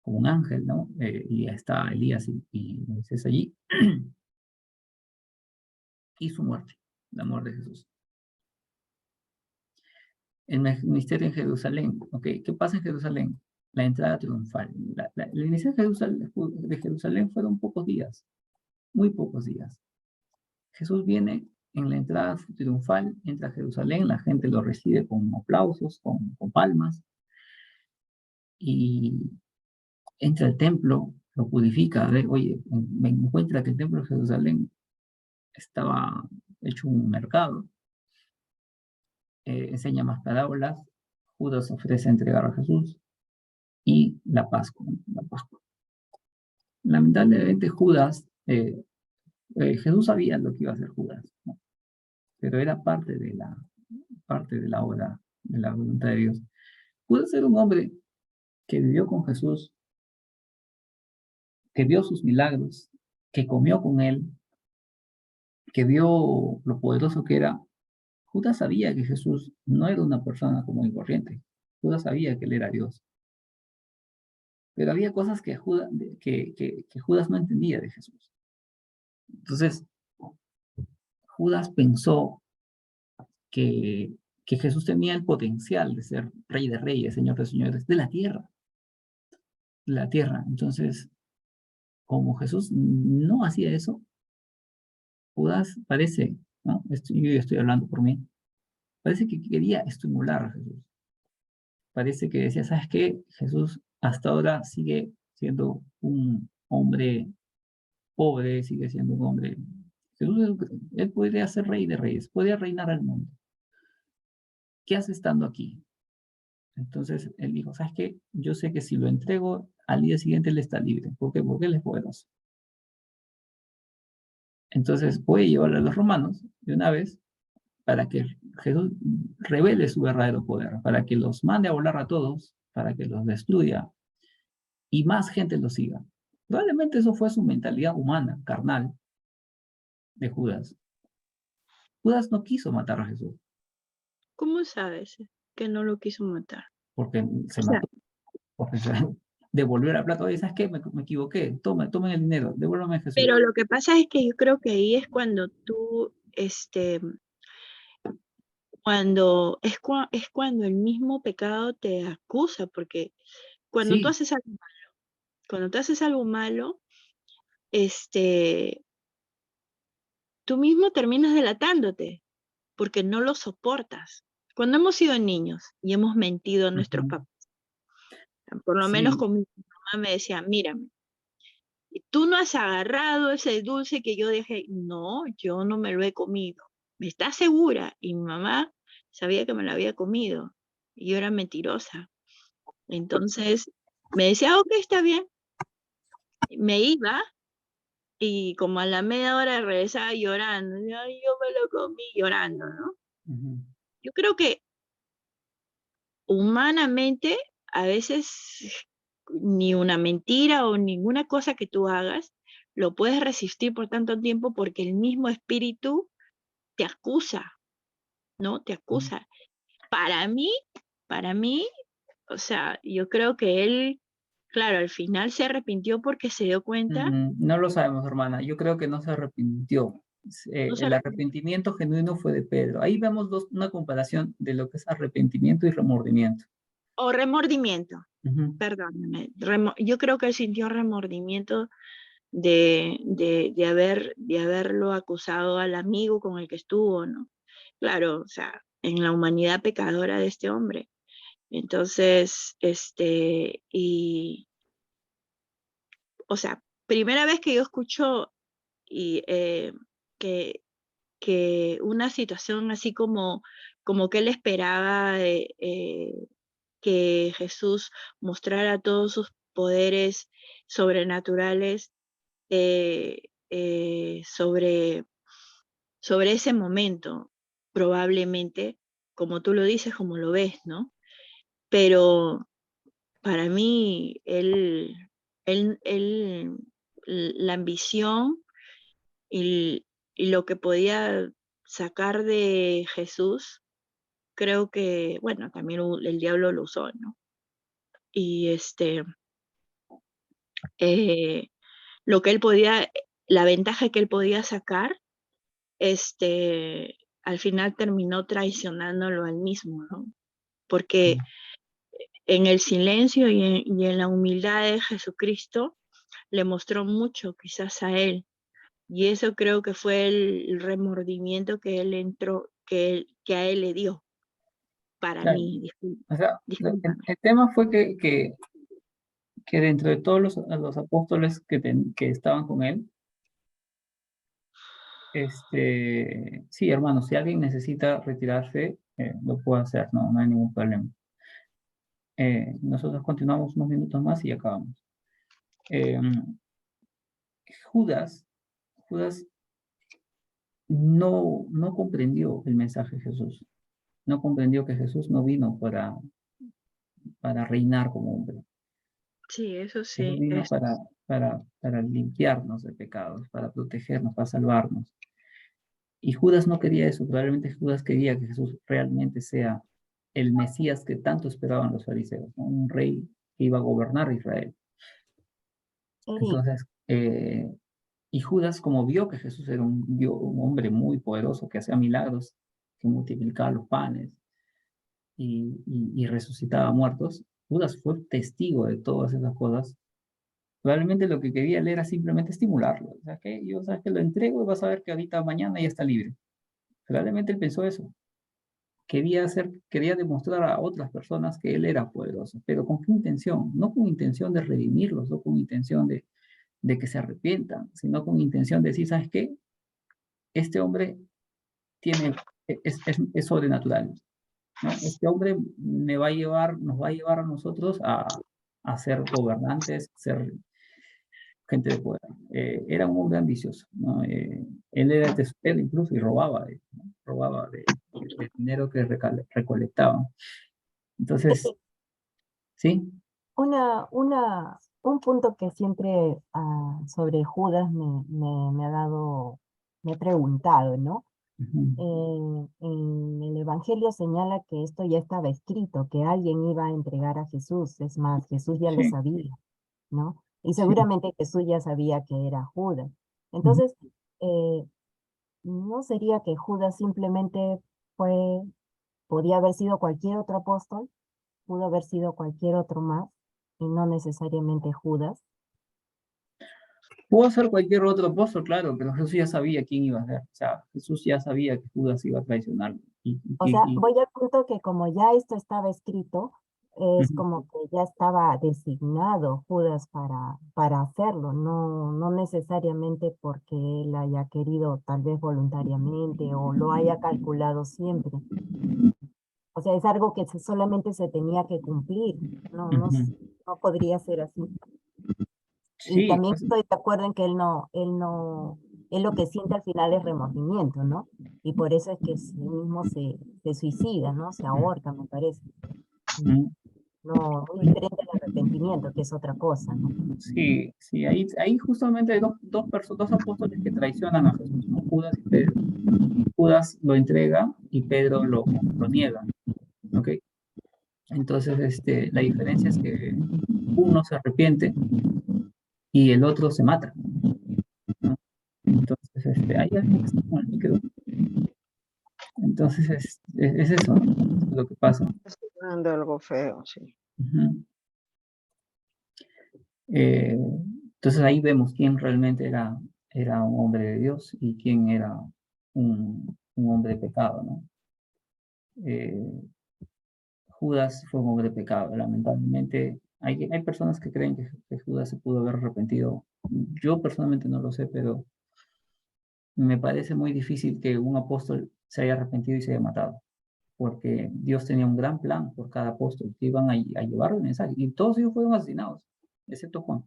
un ángel, ¿no? Y está Elías y Moisés allí. Y su muerte, la muerte de Jesús. El ministerio en Jerusalén, ¿ok? ¿Qué pasa en Jerusalén? La entrada triunfal. El inicio de Jerusalén fueron pocos días, muy pocos días. Jesús viene en la entrada triunfal, entra a Jerusalén, la gente lo recibe con aplausos, con palmas, y entra al templo, lo purifica. Oye, me encuentra que el templo de Jerusalén estaba hecho un mercado. Enseña más parábolas. Judas ofrece entregar a Jesús, y la Pascua. Lamentablemente Judas, Jesús sabía lo que iba a hacer Judas, ¿no? Pero era parte de la obra, de la voluntad de Dios. Judas era un hombre que vivió con Jesús, que vio sus milagros, que comió con él, que vio lo poderoso que era, Judas sabía que Jesús no era una persona común y corriente. Judas sabía que él era Dios. Pero había cosas que Judas no entendía de Jesús. Entonces, Judas pensó que Jesús tenía el potencial de ser rey de reyes, señor de señores, de la tierra. De la tierra. Entonces, como Jesús no hacía eso, Judas parece, ¿no? Yo estoy hablando por mí, parece que quería estimular a Jesús. Parece que decía, ¿sabes qué? Jesús hasta ahora sigue siendo un hombre pobre, sigue siendo un hombre... Jesús, él podría ser rey de reyes, podría reinar al mundo. ¿Qué hace estando aquí? Entonces él dijo, ¿sabes qué? Yo sé que si lo entrego, al día siguiente él está libre. ¿Por qué? Porque él es poderoso. Entonces voy a llevarle a los romanos de una vez para que Jesús revele su verdadero poder, para que los mande a volar a todos, para que los destruya y más gente los siga. Probablemente eso fue su mentalidad humana, carnal, de Judas. Judas no quiso matar a Jesús, ¿Cómo sabes que no lo quiso matar? porque se O sea, mató, porque se devolvió la plata. Oye, ¿sabes qué? Me equivoqué. Tomen el dinero, devuélvame a Jesús. pero lo que pasa es que yo creo que ahí es cuando tú, es cuando el mismo pecado te acusa, porque cuando tú Sí, haces algo malo, tú mismo terminas delatándote, porque no lo soportas. Cuando hemos sido niños y hemos mentido a nuestros ujú, papás, por lo menos sí, con mi mamá me decía, mírame, tú no has agarrado ese dulce que yo dejé. No, yo no me lo he comido. ¿Estás segura? Y mi mamá sabía que me lo había comido y yo era mentirosa. Entonces me decía, ok, está bien. Me iba y como a la media hora regresaba llorando. Ay, yo me lo comí llorando, ¿no? ujú, Yo creo que humanamente a veces ni una mentira o ninguna cosa que tú hagas lo puedes resistir por tanto tiempo porque el mismo espíritu te acusa, ¿no? Te ujú. acusa. Para mí, para mí, o sea, yo creo que él, claro, al final se arrepintió porque se dio cuenta, No lo sabemos, hermana. Yo creo que no se arrepintió. no se El arrepintió, arrepentimiento genuino fue de Pedro. Ahí vemos una comparación de lo que es arrepentimiento y remordimiento. o remordimiento, Ujú, perdóname, yo creo que él sintió remordimiento de haberlo acusado al amigo con el que estuvo, ¿no? Claro, o sea, en la humanidad pecadora de este hombre. Entonces, o sea, primera vez que yo escucho y, que, que una situación así como que él esperaba que Jesús mostrara todos sus poderes sobrenaturales eh, sobre ese momento, probablemente, como tú lo dices, como lo ves, ¿no? Pero para mí, la ambición y lo que podía sacar de Jesús, creo que, bueno, también el diablo lo usó, ¿no? Y eh, lo que él podía, la ventaja que él podía sacar, al final terminó traicionándolo al mismo, ¿no? Porque en el silencio y en la humildad de Jesucristo le mostró mucho quizás a él. Y eso creo que fue el remordimiento que él entró, que a él le dio, para claro. mí, O sea, discúlpame. el tema fue que dentro de todos los apóstoles que estaban con él, sí, hermano, si alguien necesita retirarse, lo puede hacer, no hay ningún problema. Nosotros continuamos unos minutos más y acabamos. Eh, Judas, Judas no comprendió el mensaje de Jesús. No comprendió que Jesús no vino para reinar como hombre. Sí, eso Jesús sí, vino para limpiarnos de pecados, para protegernos, para salvarnos. Y Judas no quería eso, probablemente Judas quería que Jesús realmente sea el Mesías que tanto esperaban los fariseos, ¿no? Un rey que iba a gobernar Israel. Eric, Entonces, y Judas, como vio que Jesús era un hombre muy poderoso, que hacía milagros, que multiplicaba los panes y resucitaba muertos, Judas fue testigo de todas esas cosas. Probablemente lo que quería él era simplemente estimularlo. O sea, que yo, sabes que lo entrego y vas a ver que ahorita mañana ya está libre. Probablemente él pensó eso. Quería demostrar a otras personas que él era poderoso, pero ¿con qué intención? No con intención de redimirlos, no con intención de que se arrepientan, sino con intención de decir, ¿sabes qué? Este hombre es sobrenatural, ¿no? Este hombre nos va a llevar a nosotros a ser gobernantes, ser gente de poder. Era un hombre ambicioso, ¿no? Él era tesorero incluso y robaba, ¿no? Robaba del dinero que recolectaban. Entonces, Eric, sí. un punto que siempre sobre Judas me he preguntado, ¿no? En el Evangelio señala que esto ya estaba escrito, que alguien iba a entregar a Jesús. Es más, Jesús ya lo Sí, sabía, ¿no? Y sí. seguramente Jesús ya sabía que era Judas. Ujú. Entonces, ¿no sería que Judas simplemente fue, podía haber sido cualquier otro apóstol, pudo haber sido cualquier otro más, y no necesariamente Judas? Pudo ser cualquier otro apóstol, claro, pero Jesús ya sabía quién iba a ser. O sea, Jesús ya sabía que Judas iba a traicionar. O sea, voy al punto que como ya esto estaba escrito, es Ujú, como que ya estaba designado Judas para hacerlo, no necesariamente porque él haya querido tal vez voluntariamente o lo haya calculado siempre. O sea, es algo que solamente se tenía que cumplir, ujú. no podría ser así. Y Sí, también pues, estoy de acuerdo en que él lo que siente al final es remordimiento, ¿no? Y por eso es que sí mismo se suicida, ¿no? Se ahorca, me parece. ujú. No, muy diferente al arrepentimiento, que es otra cosa, ¿no? Sí, sí, ahí justamente hay dos apóstoles que traicionan a Jesús, ¿no? Judas y Pedro. Judas lo entrega y Pedro lo niega, ¿ok? Entonces, la diferencia es que uno se arrepiente y el otro se mata, ¿no? Entonces, hay alguien que está con el líquido. Entonces, es eso, ¿no? Es lo que pasa. Estoy hablando algo feo, sí. Ujú. Entonces ahí vemos quién realmente era un hombre de Dios y quién era un hombre de pecado, ¿no? Eh, Judas fue un hombre de pecado, lamentablemente. Hay personas que creen que Judas se pudo haber arrepentido. Yo personalmente no lo sé, pero me parece muy difícil que un apóstol se haya arrepentido y se haya matado, porque Dios tenía un gran plan por cada apóstol que iban a llevar el mensaje, y todos ellos fueron asesinados, excepto Juan.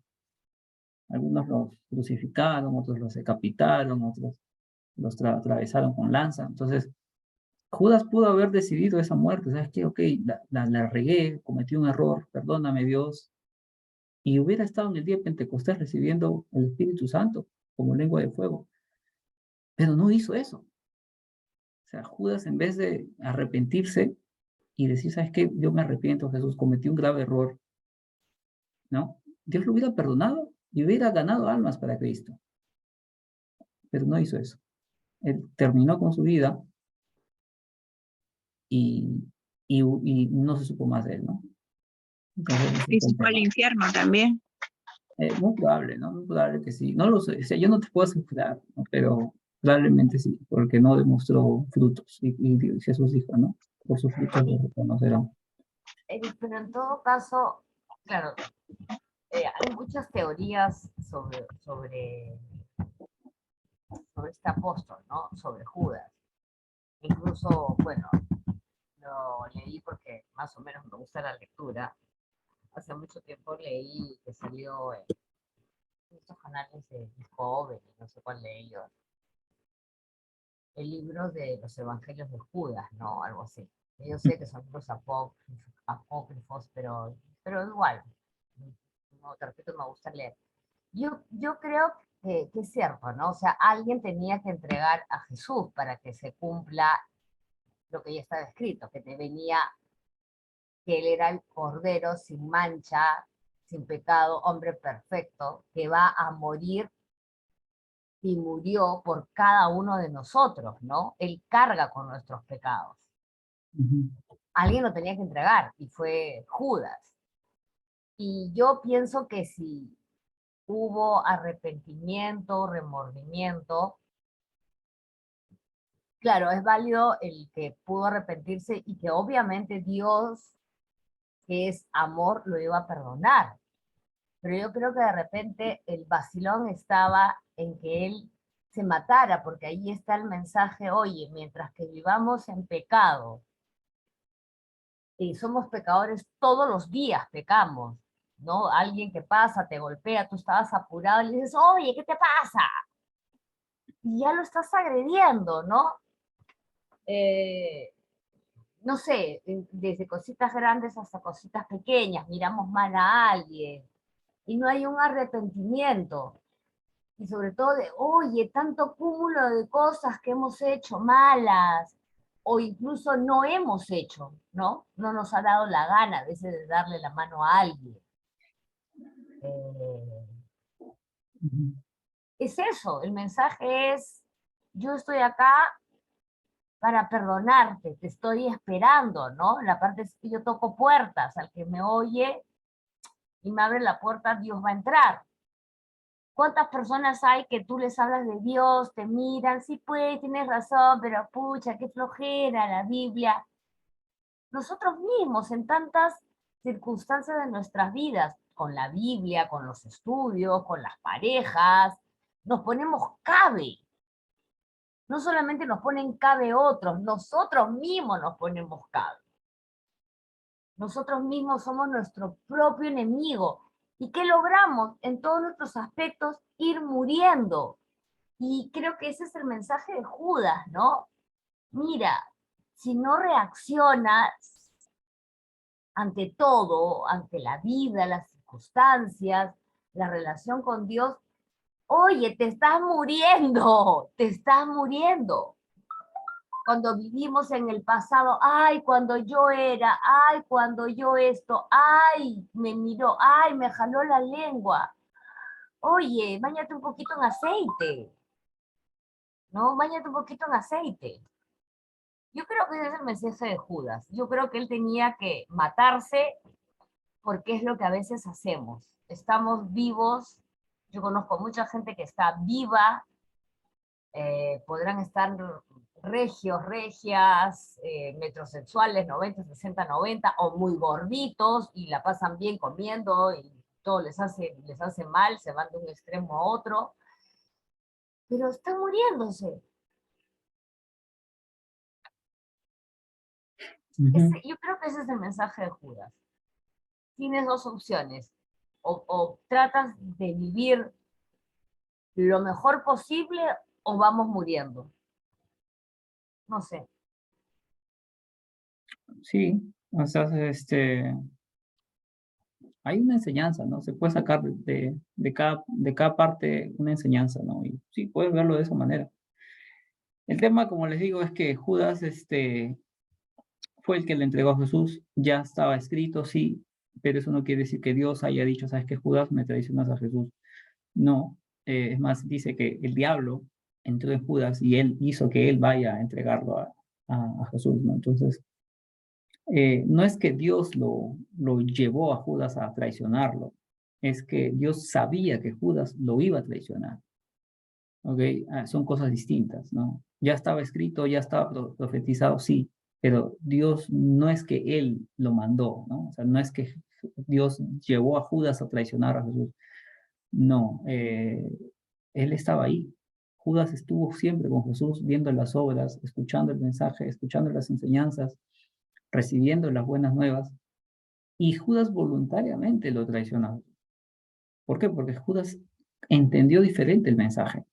Algunos los crucificaron, otros los decapitaron, otros los atravesaron con lanza. Entonces, Judas pudo haber decidido esa muerte. ¿Sabes qué? Ok, la regué, cometí un error, perdóname Dios. Y hubiera estado en el día de Pentecostés recibiendo el Espíritu Santo como lengua de fuego. Pero no hizo eso. O sea, Judas, en vez de arrepentirse y decir, ¿sabes qué? Yo me arrepiento, Jesús, cometí un grave error, ¿no? Dios lo hubiera perdonado y hubiera ganado almas para Cristo. Pero no hizo eso. Él terminó con su vida y, y no se supo más de él, ¿no? Entonces, ese Y fue se el fue al tema. infierno también. Muy probable, ¿no? Muy probable que sí. No lo sé, o sea, yo no te puedo asegurar, ¿no? Pero probablemente sí, porque no demostró frutos. Y Jesús dijo, ¿no? Por sus frutos los reconocerán. Pero en todo caso, claro, hay muchas teorías sobre este apóstol, ¿no? Sobre Judas. Incluso, bueno, lo leí porque más o menos me gusta la lectura. Hace mucho tiempo leí que salió en estos canales de Discovery, no sé cuál de ellos, el libro de los evangelios de Judas, ¿no? Algo así. Yo sé que son los apócrifos, pero igual, no, te repito, me gusta leer. Yo creo que es cierto, ¿no? O sea, alguien tenía que entregar a Jesús para que se cumpla lo que ya estaba escrito, que te venía, que él era el cordero sin mancha, sin pecado, hombre perfecto, que va a morir y murió por cada uno de nosotros, ¿no? Él carga con nuestros pecados. Ujú. Alguien lo tenía que entregar y fue Judas. Y yo pienso que si hubo arrepentimiento, remordimiento, claro, es válido el que pudo arrepentirse y que obviamente Dios, que es amor, lo iba a perdonar. Pero yo creo que de repente el vacilón estaba en que él se matara, porque ahí está el mensaje, oye, mientras que vivamos en pecado, y somos pecadores todos los días, pecamos, ¿no? Alguien que pasa, te golpea, tú estabas apurado, y le dices, oye, ¿qué te pasa? Y ya lo estás agrediendo, ¿no? No sé, desde cositas grandes hasta cositas pequeñas, miramos mal a alguien, y no hay un arrepentimiento. Y sobre todo de, oye, tanto cúmulo de cosas que hemos hecho malas, o incluso no hemos hecho, ¿no? No nos ha dado la gana a veces de darle la mano a alguien. Eh, Ujú. es eso, el mensaje es, yo estoy acá para perdonarte, te estoy esperando, ¿no? La parte es que yo toco puertas, al que me oye y me abre la puerta, Dios va a entrar. ¿Cuántas personas hay que tú les hablas de Dios, te miran, sí pues, tienes razón, pero pucha, qué flojera la Biblia? Nosotros mismos en tantas circunstancias de nuestras vidas, con la Biblia, con los estudios, con las parejas, nos ponemos cabe. No solamente nos ponen cabe otros, nosotros mismos nos ponemos cabe. Nosotros mismos somos nuestro propio enemigo. ¿Y qué logramos en todos nuestros aspectos? Ir muriendo. Y creo que ese es el mensaje de Judas, ¿no? Mira, si no reaccionas ante todo, ante la vida, las circunstancias, la relación con Dios, oye, te estás muriendo, te estás muriendo. Cuando vivimos en el pasado, ay, cuando yo era, ay, cuando yo esto, ay, me miró, ay, me jaló la lengua. Oye, báñate un poquito en aceite, ¿no? Báñate un poquito en aceite. Yo creo que ese es el mensaje de Judas. Yo creo que él tenía que matarse porque es lo que a veces hacemos. Estamos vivos, yo conozco mucha gente que está viva, podrán estar regios, regias, metrosexuales, 90, 60, 90, o muy gorditos y la pasan bien comiendo y todo les hace mal, se van de un extremo a otro, pero están muriéndose. Ujú. Yo creo que ese es el mensaje de Judas. Tienes dos opciones, o tratas de vivir lo mejor posible o vamos muriendo. No sé. Sí, o sea, hay una enseñanza, ¿no? Se puede sacar de cada parte una enseñanza, ¿no? Y sí, puedes verlo de esa manera. El tema, como les digo, es que Judas, fue el que le entregó a Jesús, ya estaba escrito, sí, pero eso no quiere decir que Dios haya dicho, ¿sabes qué, Judas? Me traicionas a Jesús. No, es más, dice que el diablo entró en Judas y él hizo que él vaya a entregarlo a Jesús, ¿no? Entonces, no es que Dios lo llevó a Judas a traicionarlo, es que Dios sabía que Judas lo iba a traicionar, ¿ok? Son cosas distintas, ¿no? Ya estaba escrito, ya estaba profetizado, sí, pero Dios no es que Él lo mandó, ¿no? O sea, no es que Dios llevó a Judas a traicionar a Jesús, no, Él estaba ahí. Judas estuvo siempre con Jesús, viendo las obras, escuchando el mensaje, escuchando las enseñanzas, recibiendo las buenas nuevas, y Judas voluntariamente lo traicionó. ¿Por qué? Porque Judas entendió diferente el mensaje.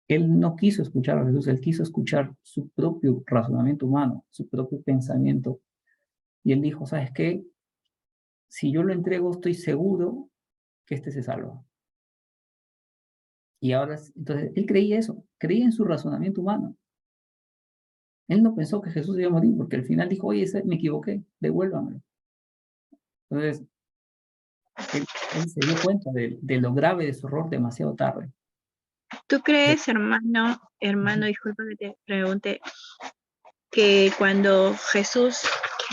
Él no quiso escuchar a Jesús, él quiso escuchar su propio razonamiento humano, su propio pensamiento. Y él dijo, ¿sabes qué? Si yo lo entrego, estoy seguro que este se salva. Y ahora, entonces, él creía eso, creía en su razonamiento humano. Él no pensó que Jesús iba a morir, porque al final dijo, oye, me equivoqué, devuélvamelo. Entonces, él se dio cuenta de lo grave de su error demasiado tarde. ¿Tú crees, hermano, disculpa que te pregunte, que cuando Jesús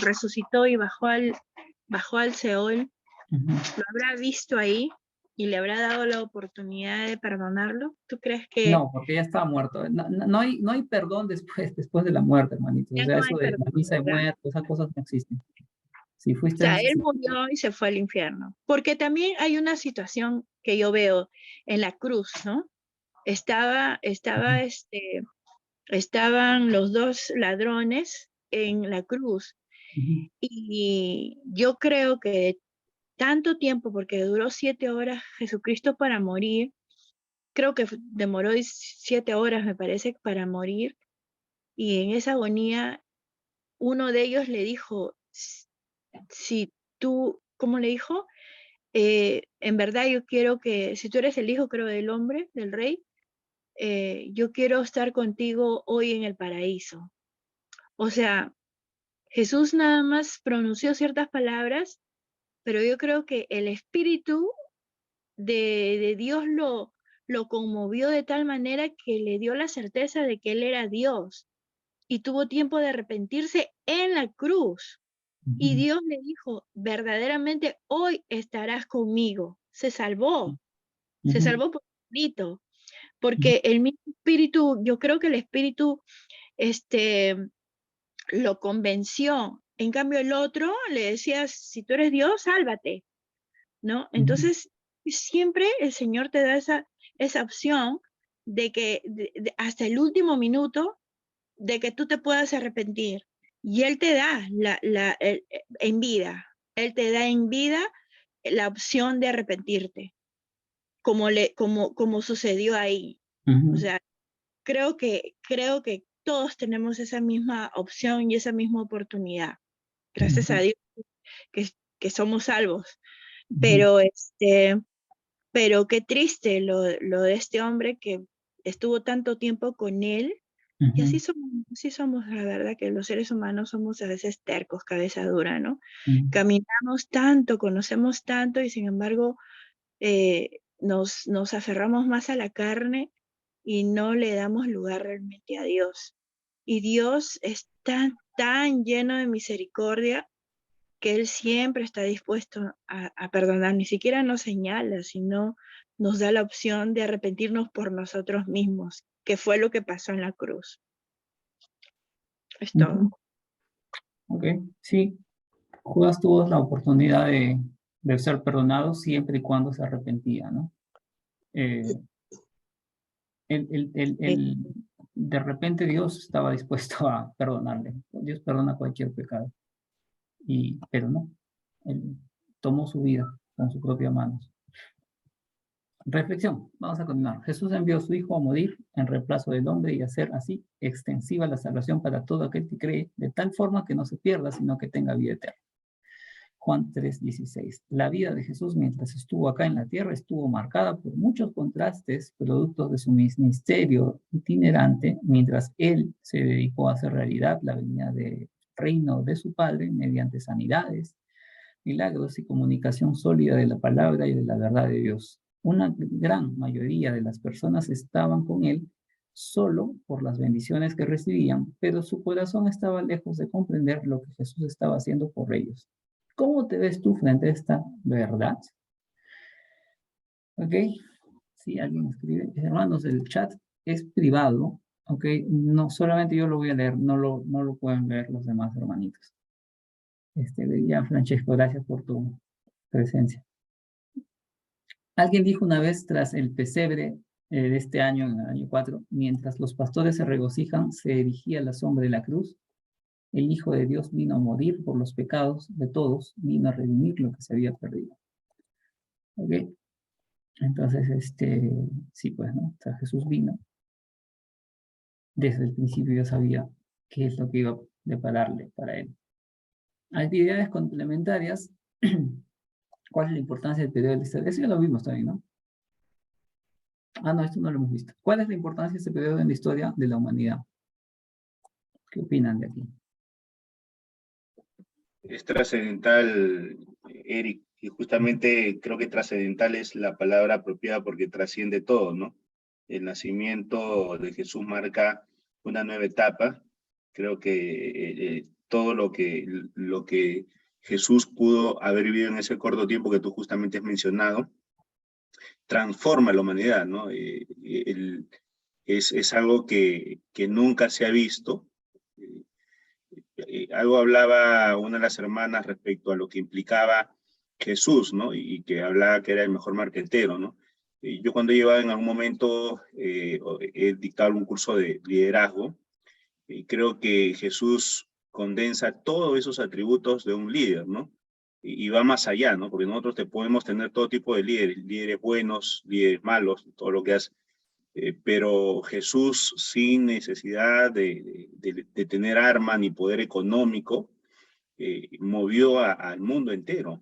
resucitó y bajó al Seol, ¿lo habrá visto ahí y le habrá dado la oportunidad de perdonarlo? ¿Tú crees que No, porque ya estaba muerto. No hay perdón después de la muerte, hermanito. O ya sea, no hay eso de la perdón, misa de verdad? muerte, esas cosas no existen. Si O fuiste, sea, él murió y se fue al infierno. Porque también hay una situación que yo veo en la cruz, ¿no? Estaban los dos ladrones en la cruz. Y yo creo que tanto tiempo, porque duró 7 horas Jesucristo para morir, creo que demoró 7 horas, me parece, para morir. Y en esa agonía, uno de ellos le dijo, si tú, ¿cómo le dijo? En verdad yo quiero que, si tú eres el hijo, creo, del hombre, del rey, yo quiero estar contigo hoy en el paraíso. O sea, Jesús nada más pronunció ciertas palabras, pero yo creo que el espíritu de Dios lo conmovió de tal manera que le dio la certeza de que Él era Dios y tuvo tiempo de arrepentirse en la cruz. Y Dios le dijo, verdaderamente hoy estarás conmigo. Se salvó por grito, porque el mismo espíritu, yo creo que el espíritu lo convenció. En cambio el otro le decía, si tú eres Dios, sálvate, ¿no? Entonces siempre el Señor te da esa opción de que hasta el último minuto de que tú te puedas arrepentir. Y Él te da en vida, Él te da en vida la opción de arrepentirte, como sucedió ahí. O sea, creo que todos tenemos esa misma opción y esa misma oportunidad. Gracias a Dios que somos salvos. Pero pero qué triste lo de este hombre que estuvo tanto tiempo con él. Y así somos, la verdad, que los seres humanos somos a veces tercos, cabeza dura, ¿no? Caminamos tanto, conocemos tanto y sin embargo nos aferramos más a la carne y no le damos lugar realmente a Dios. Y Dios es tan lleno de misericordia que Él siempre está dispuesto a perdonar. Ni siquiera nos señala, sino nos da la opción de arrepentirnos por nosotros mismos, que fue lo que pasó en la cruz. Es todo. Ok, sí. Judas tuvo la oportunidad de ser perdonado siempre y cuando se arrepentía, ¿no? De repente Dios estaba dispuesto a perdonarle. Dios perdona cualquier pecado. Pero no, Él tomó su vida con sus propias manos. Reflexión, vamos a continuar. Jesús envió a su Hijo a morir en reemplazo del hombre y hacer así extensiva la salvación para todo aquel que cree, de tal forma que no se pierda, sino que tenga vida eterna. Juan 3:16. La vida de Jesús mientras estuvo acá en la tierra estuvo marcada por muchos contrastes, productos de su ministerio itinerante, mientras Él se dedicó a hacer realidad la venida del reino de su Padre mediante sanidades, milagros y comunicación sólida de la palabra y de la verdad de Dios. Una gran mayoría de las personas estaban con Él solo por las bendiciones que recibían, pero su corazón estaba lejos de comprender lo que Jesús estaba haciendo por ellos. ¿Cómo te ves tú frente a esta verdad? ¿Ok? Si alguien escribe, hermanos, el chat es privado, ¿ok? No, solamente yo lo voy a leer, no lo pueden ver los demás hermanitos. Ya, Francesco, gracias por tu presencia. Alguien dijo una vez tras el pesebre de este año, en el año 4, mientras los pastores se regocijan, se erigía la sombra de la cruz. El Hijo de Dios vino a morir por los pecados de todos, vino a redimir lo que se había perdido. ¿Ok? Entonces, sí, pues, ¿no? O sea, Jesús vino. Desde el principio ya sabía qué es lo que iba a depararle para él. Actividades complementarias. ¿Cuál es la importancia del periodo de estadio? Eso ya lo vimos también, ¿no? Ah, no, esto no lo hemos visto. ¿Cuál es la importancia de este periodo en la historia de la humanidad? ¿Qué opinan de aquí? Es trascendental, Eric, y justamente creo que trascendental es la palabra apropiada porque trasciende todo, ¿no? El nacimiento de Jesús marca una nueva etapa. Creo que todo lo que Jesús pudo haber vivido en ese corto tiempo que tú justamente has mencionado, transforma la humanidad, ¿no? Es algo que nunca se ha visto. Algo hablaba una de las hermanas respecto a lo que implicaba Jesús, ¿no? Y que hablaba que era el mejor marquetero, ¿no? Y yo cuando llevaba en algún momento, he dictado algún curso de liderazgo, y creo que Jesús condensa todos esos atributos de un líder, ¿no? Y va más allá, ¿no? Porque nosotros podemos tener todo tipo de líderes, líderes buenos, líderes malos, todo lo que hace. Pero Jesús, sin necesidad de tener arma ni poder económico, movió al mundo entero.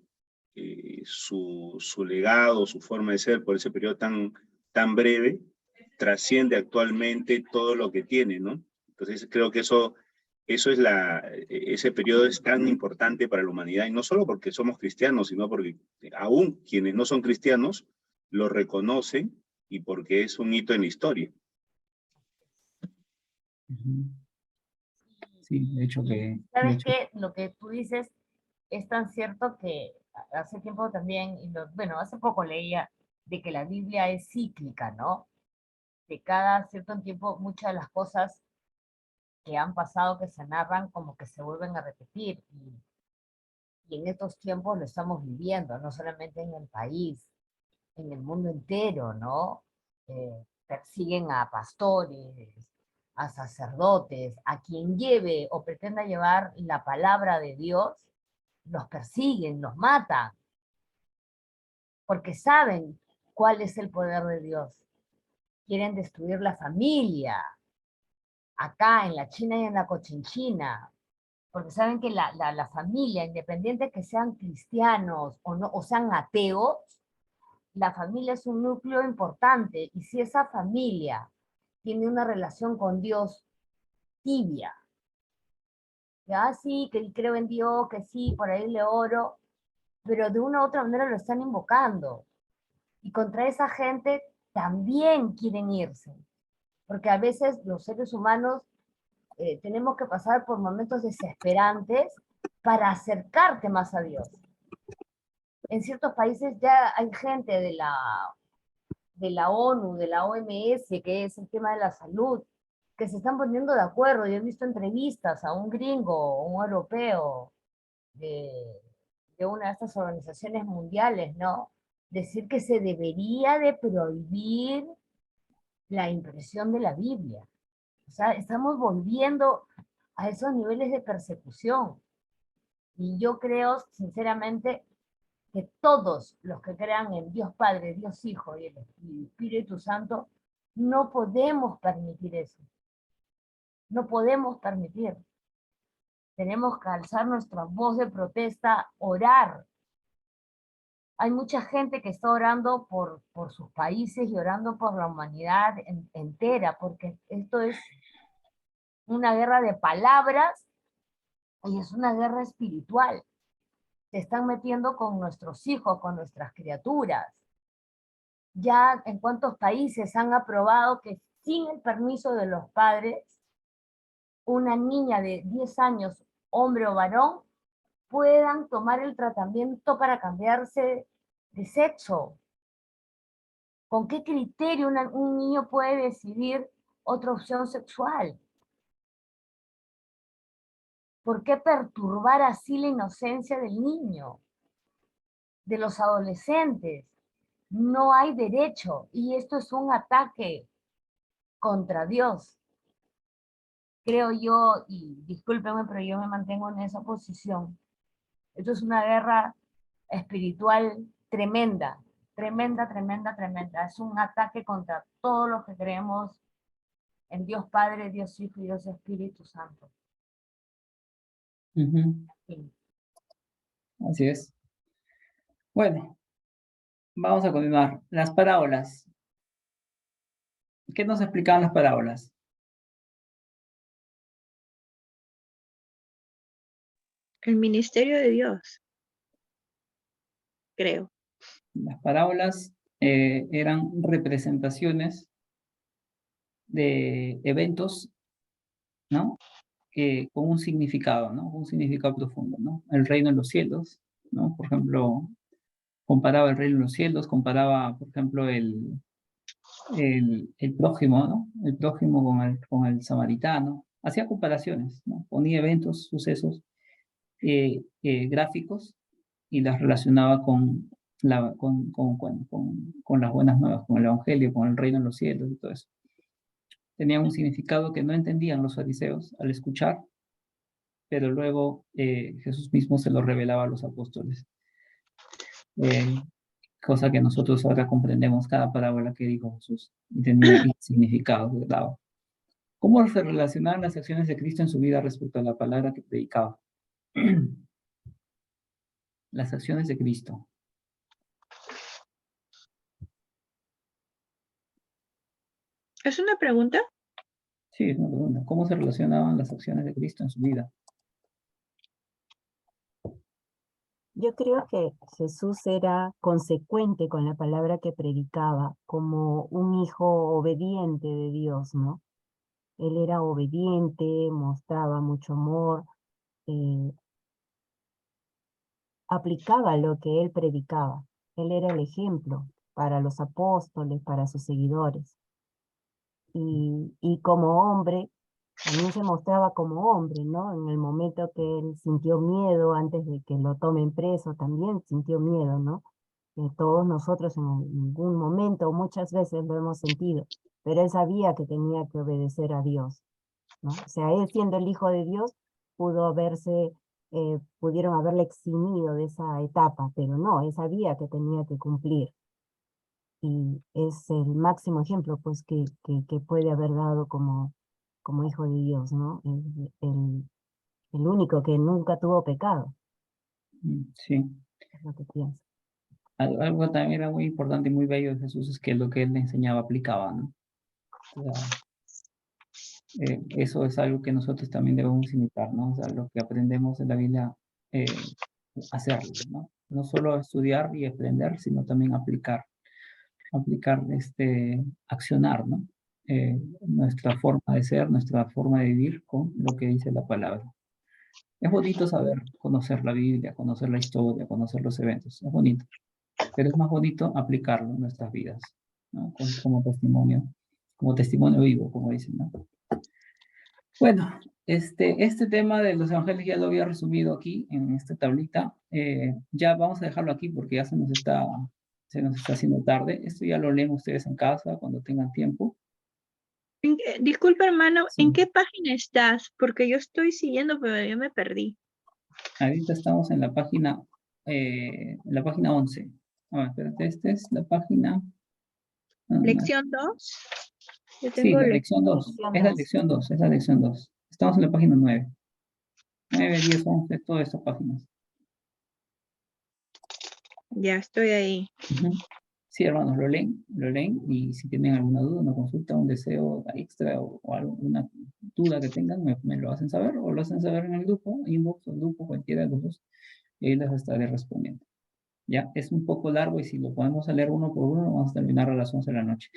Su legado, su forma de ser por ese periodo tan breve, trasciende actualmente todo lo que tiene, ¿no? Entonces creo que ese periodo es tan importante para la humanidad, y no solo porque somos cristianos, sino porque aún quienes no son cristianos lo reconocen, y porque es un hito en la historia. Sí, de hecho que... ¿Sabes qué? Lo que tú dices es tan cierto que hace tiempo también, bueno, hace poco leía de que la Biblia es cíclica, ¿no? De cada cierto tiempo muchas de las cosas que han pasado, que se narran, como que se vuelven a repetir. Y en estos tiempos lo estamos viviendo, no solamente en el país, en el mundo entero, ¿no? Persiguen a pastores, a sacerdotes, a quien lleve o pretenda llevar la palabra de Dios, los persiguen, los matan, porque saben cuál es el poder de Dios. Quieren destruir la familia, acá en la China y en la Cochinchina, porque saben que la familia, independiente que sean cristianos o, no, o sean ateos, la familia es un núcleo importante, y si esa familia tiene una relación con Dios tibia, que sí, que creo en Dios, que sí, por ahí le oro, pero de una u otra manera lo están invocando, y contra esa gente también quieren irse, porque a veces los seres humanos tenemos que pasar por momentos desesperantes para acercarte más a Dios. En ciertos países ya hay gente de la ONU, de la OMS, que es el tema de la salud, que se están poniendo de acuerdo. Yo he visto entrevistas a un gringo, un europeo, de una de estas organizaciones mundiales, ¿no? Decir que se debería de prohibir la impresión de la Biblia. O sea, estamos volviendo a esos niveles de persecución. Y yo creo, sinceramente, que todos los que crean en Dios Padre, Dios Hijo y el Espíritu Santo, no podemos permitir eso. No podemos permitir. Tenemos que alzar nuestra voz de protesta, orar. Hay mucha gente que está orando por sus países y orando por la humanidad entera, porque esto es una guerra de palabras y es una guerra espiritual. Se están metiendo con nuestros hijos, con nuestras criaturas. Ya en cuántos países han aprobado que sin el permiso de los padres, una niña de 10 años, hombre o varón, puedan tomar el tratamiento para cambiarse de sexo. ¿Con qué criterio un niño puede decidir otra opción sexual? ¿Por qué perturbar así la inocencia del niño, de los adolescentes? No hay derecho, y esto es un ataque contra Dios. Creo yo, y discúlpenme, pero yo me mantengo en esa posición. Esto es una guerra espiritual tremenda, tremenda, tremenda, tremenda. Es un ataque contra todos los que creemos en Dios Padre, Dios Hijo y Dios Espíritu Santo. Sí. Así es. Bueno, vamos a continuar. Las parábolas. ¿Qué nos explicaban las parábolas? El ministerio de Dios, creo. Las parábolas eran representaciones de eventos, ¿no? Con un significado, ¿no? Un significado profundo, ¿no? El reino de los cielos, ¿no? Por ejemplo, comparaba el reino de los cielos, comparaba, por ejemplo, el prójimo, ¿no? El prójimo con el samaritano. Hacía comparaciones, ¿no? Ponía eventos, sucesos gráficos y las relacionaba con las buenas nuevas, con el evangelio, con el reino de los cielos y todo eso. Tenía un significado que no entendían los fariseos al escuchar, pero luego Jesús mismo se lo revelaba a los apóstoles. Cosa que nosotros ahora comprendemos cada parábola que dijo Jesús y tenía el significado que daba. ¿Cómo se relacionaban las acciones de Cristo en su vida respecto a la palabra que predicaba? Las acciones de Cristo. ¿Es una pregunta? Sí, es una pregunta. ¿Cómo se relacionaban las acciones de Cristo en su vida? Yo creo que Jesús era consecuente con la palabra que predicaba, como un hijo obediente de Dios, ¿no? Él era obediente, mostraba mucho amor, eh, aplicaba lo que él predicaba. Él era el ejemplo para los apóstoles, para sus seguidores. Y como hombre, también se mostraba como hombre, ¿no? En el momento que él sintió miedo, antes de que lo tomen preso, también sintió miedo, ¿no? Todos nosotros en algún momento, muchas veces lo hemos sentido, pero él sabía que tenía que obedecer a Dios, ¿no? O sea, él siendo el Hijo de Dios, pudieron haberle eximido de esa etapa, pero no, él sabía que tenía que cumplir. Y es el máximo ejemplo, pues, que puede haber dado como Hijo de Dios, ¿no? El único que nunca tuvo pecado, Sí. es lo que pienso. Algo también era muy importante y muy bello de Jesús es que lo que él le enseñaba aplicaba, ¿no? O sea, eso es algo que nosotros también debemos imitar, ¿no? O sea, lo que aprendemos de la Biblia, hacerlo, ¿no? No solo estudiar y aprender, sino también aplicar, accionar, ¿no? Nuestra forma de ser, nuestra forma de vivir con lo que dice la palabra. Es bonito saber, conocer la Biblia, conocer la historia, conocer los eventos, es bonito, pero es más bonito aplicarlo en nuestras vidas, ¿no? Como testimonio vivo, como dicen, ¿no? Bueno, este tema de los evangelios ya lo había resumido aquí en esta tablita. Ya vamos a dejarlo aquí porque ya se nos está haciendo tarde. Esto ya lo leen ustedes en casa cuando tengan tiempo. Disculpa, hermano, Sí. ¿en qué página estás? Porque yo estoy siguiendo, pero yo me perdí. Ahorita estamos en la página 11. Ah, espérate, esta es la página... Lección 2. Yo Sí, tengo la lección 2. Es la lección 2, es la lección 2. Estamos en la página 9. 9, 10, 11, todas estas páginas. Ya estoy ahí. Sí, hermanos, lo leen y si tienen alguna duda, una consulta, un deseo extra o alguna duda que tengan, me lo hacen saber o lo hacen saber en el grupo, inbox o el grupo, cualquiera de los dos, y ahí les estaré respondiendo. Ya, es un poco largo y si lo podemos leer uno por uno, vamos a terminar a las 11 de la noche.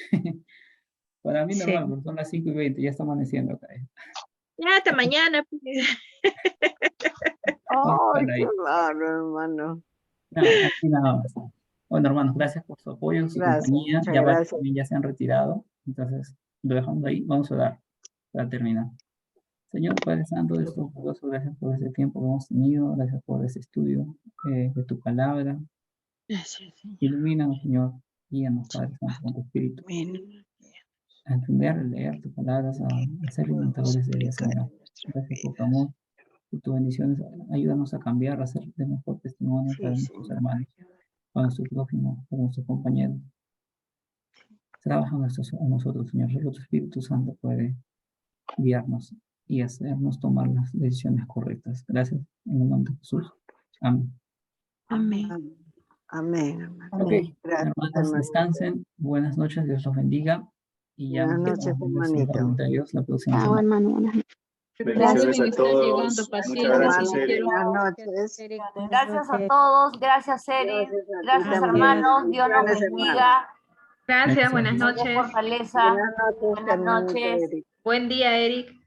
Para mí normal, porque son las 5:20, ya está amaneciendo acá. Ya, hasta mañana. Ay, Para qué ahí. raro, hermano. No, aquí nada más. Bueno, hermanos, gracias por su apoyo, su Gracias, compañía. muchas Ya varios gracias. también ya se han retirado, entonces lo dejamos ahí. Vamos a dar para terminar. Señor Padre Santo, Dios Todopoderoso, gracias por ese tiempo que hemos tenido, gracias por ese estudio de tu palabra. Gracias, Señor. Ilumínanos, Señor, guíanos, Padre Santo, con tu Espíritu, Amén. a entender, a leer tus palabras, a ser alimentadores de ellas, Señor. Gracias por tu amor, por tus bendiciones. Ayúdanos a cambiar, a ser de mejor testimonio para Sí, nuestros Señor. hermanos, para nuestro prójimo, para nuestros compañeros. Trabaja a nosotros, Señor. Solo tu Espíritu Santo puede guiarnos y hacernos tomar las decisiones correctas. Gracias. En el nombre de Jesús. Amén. Amén. Amén, hermano. Ok, Amén. Gracias, hermanos, hermano. descansen. Buenas noches. Dios los bendiga. Y ya Buenas nos noches, vemos en los hermanito. comentarios la próxima Chao, semana. hermano. Buenas noches. Bendiciones a Está todos. llegando Muchas paciencia. gracias, Hermano, Eric. buenas noches. Gracias a todos, gracias Eric, Gracias a ti gracias también. hermanos, Dios nos Bendiciones, hermano. bendiga, Gracias, buenas nos dé noches. fortaleza, Buenas noches, buenas hermanito noches. Eric. Buen día, Eric.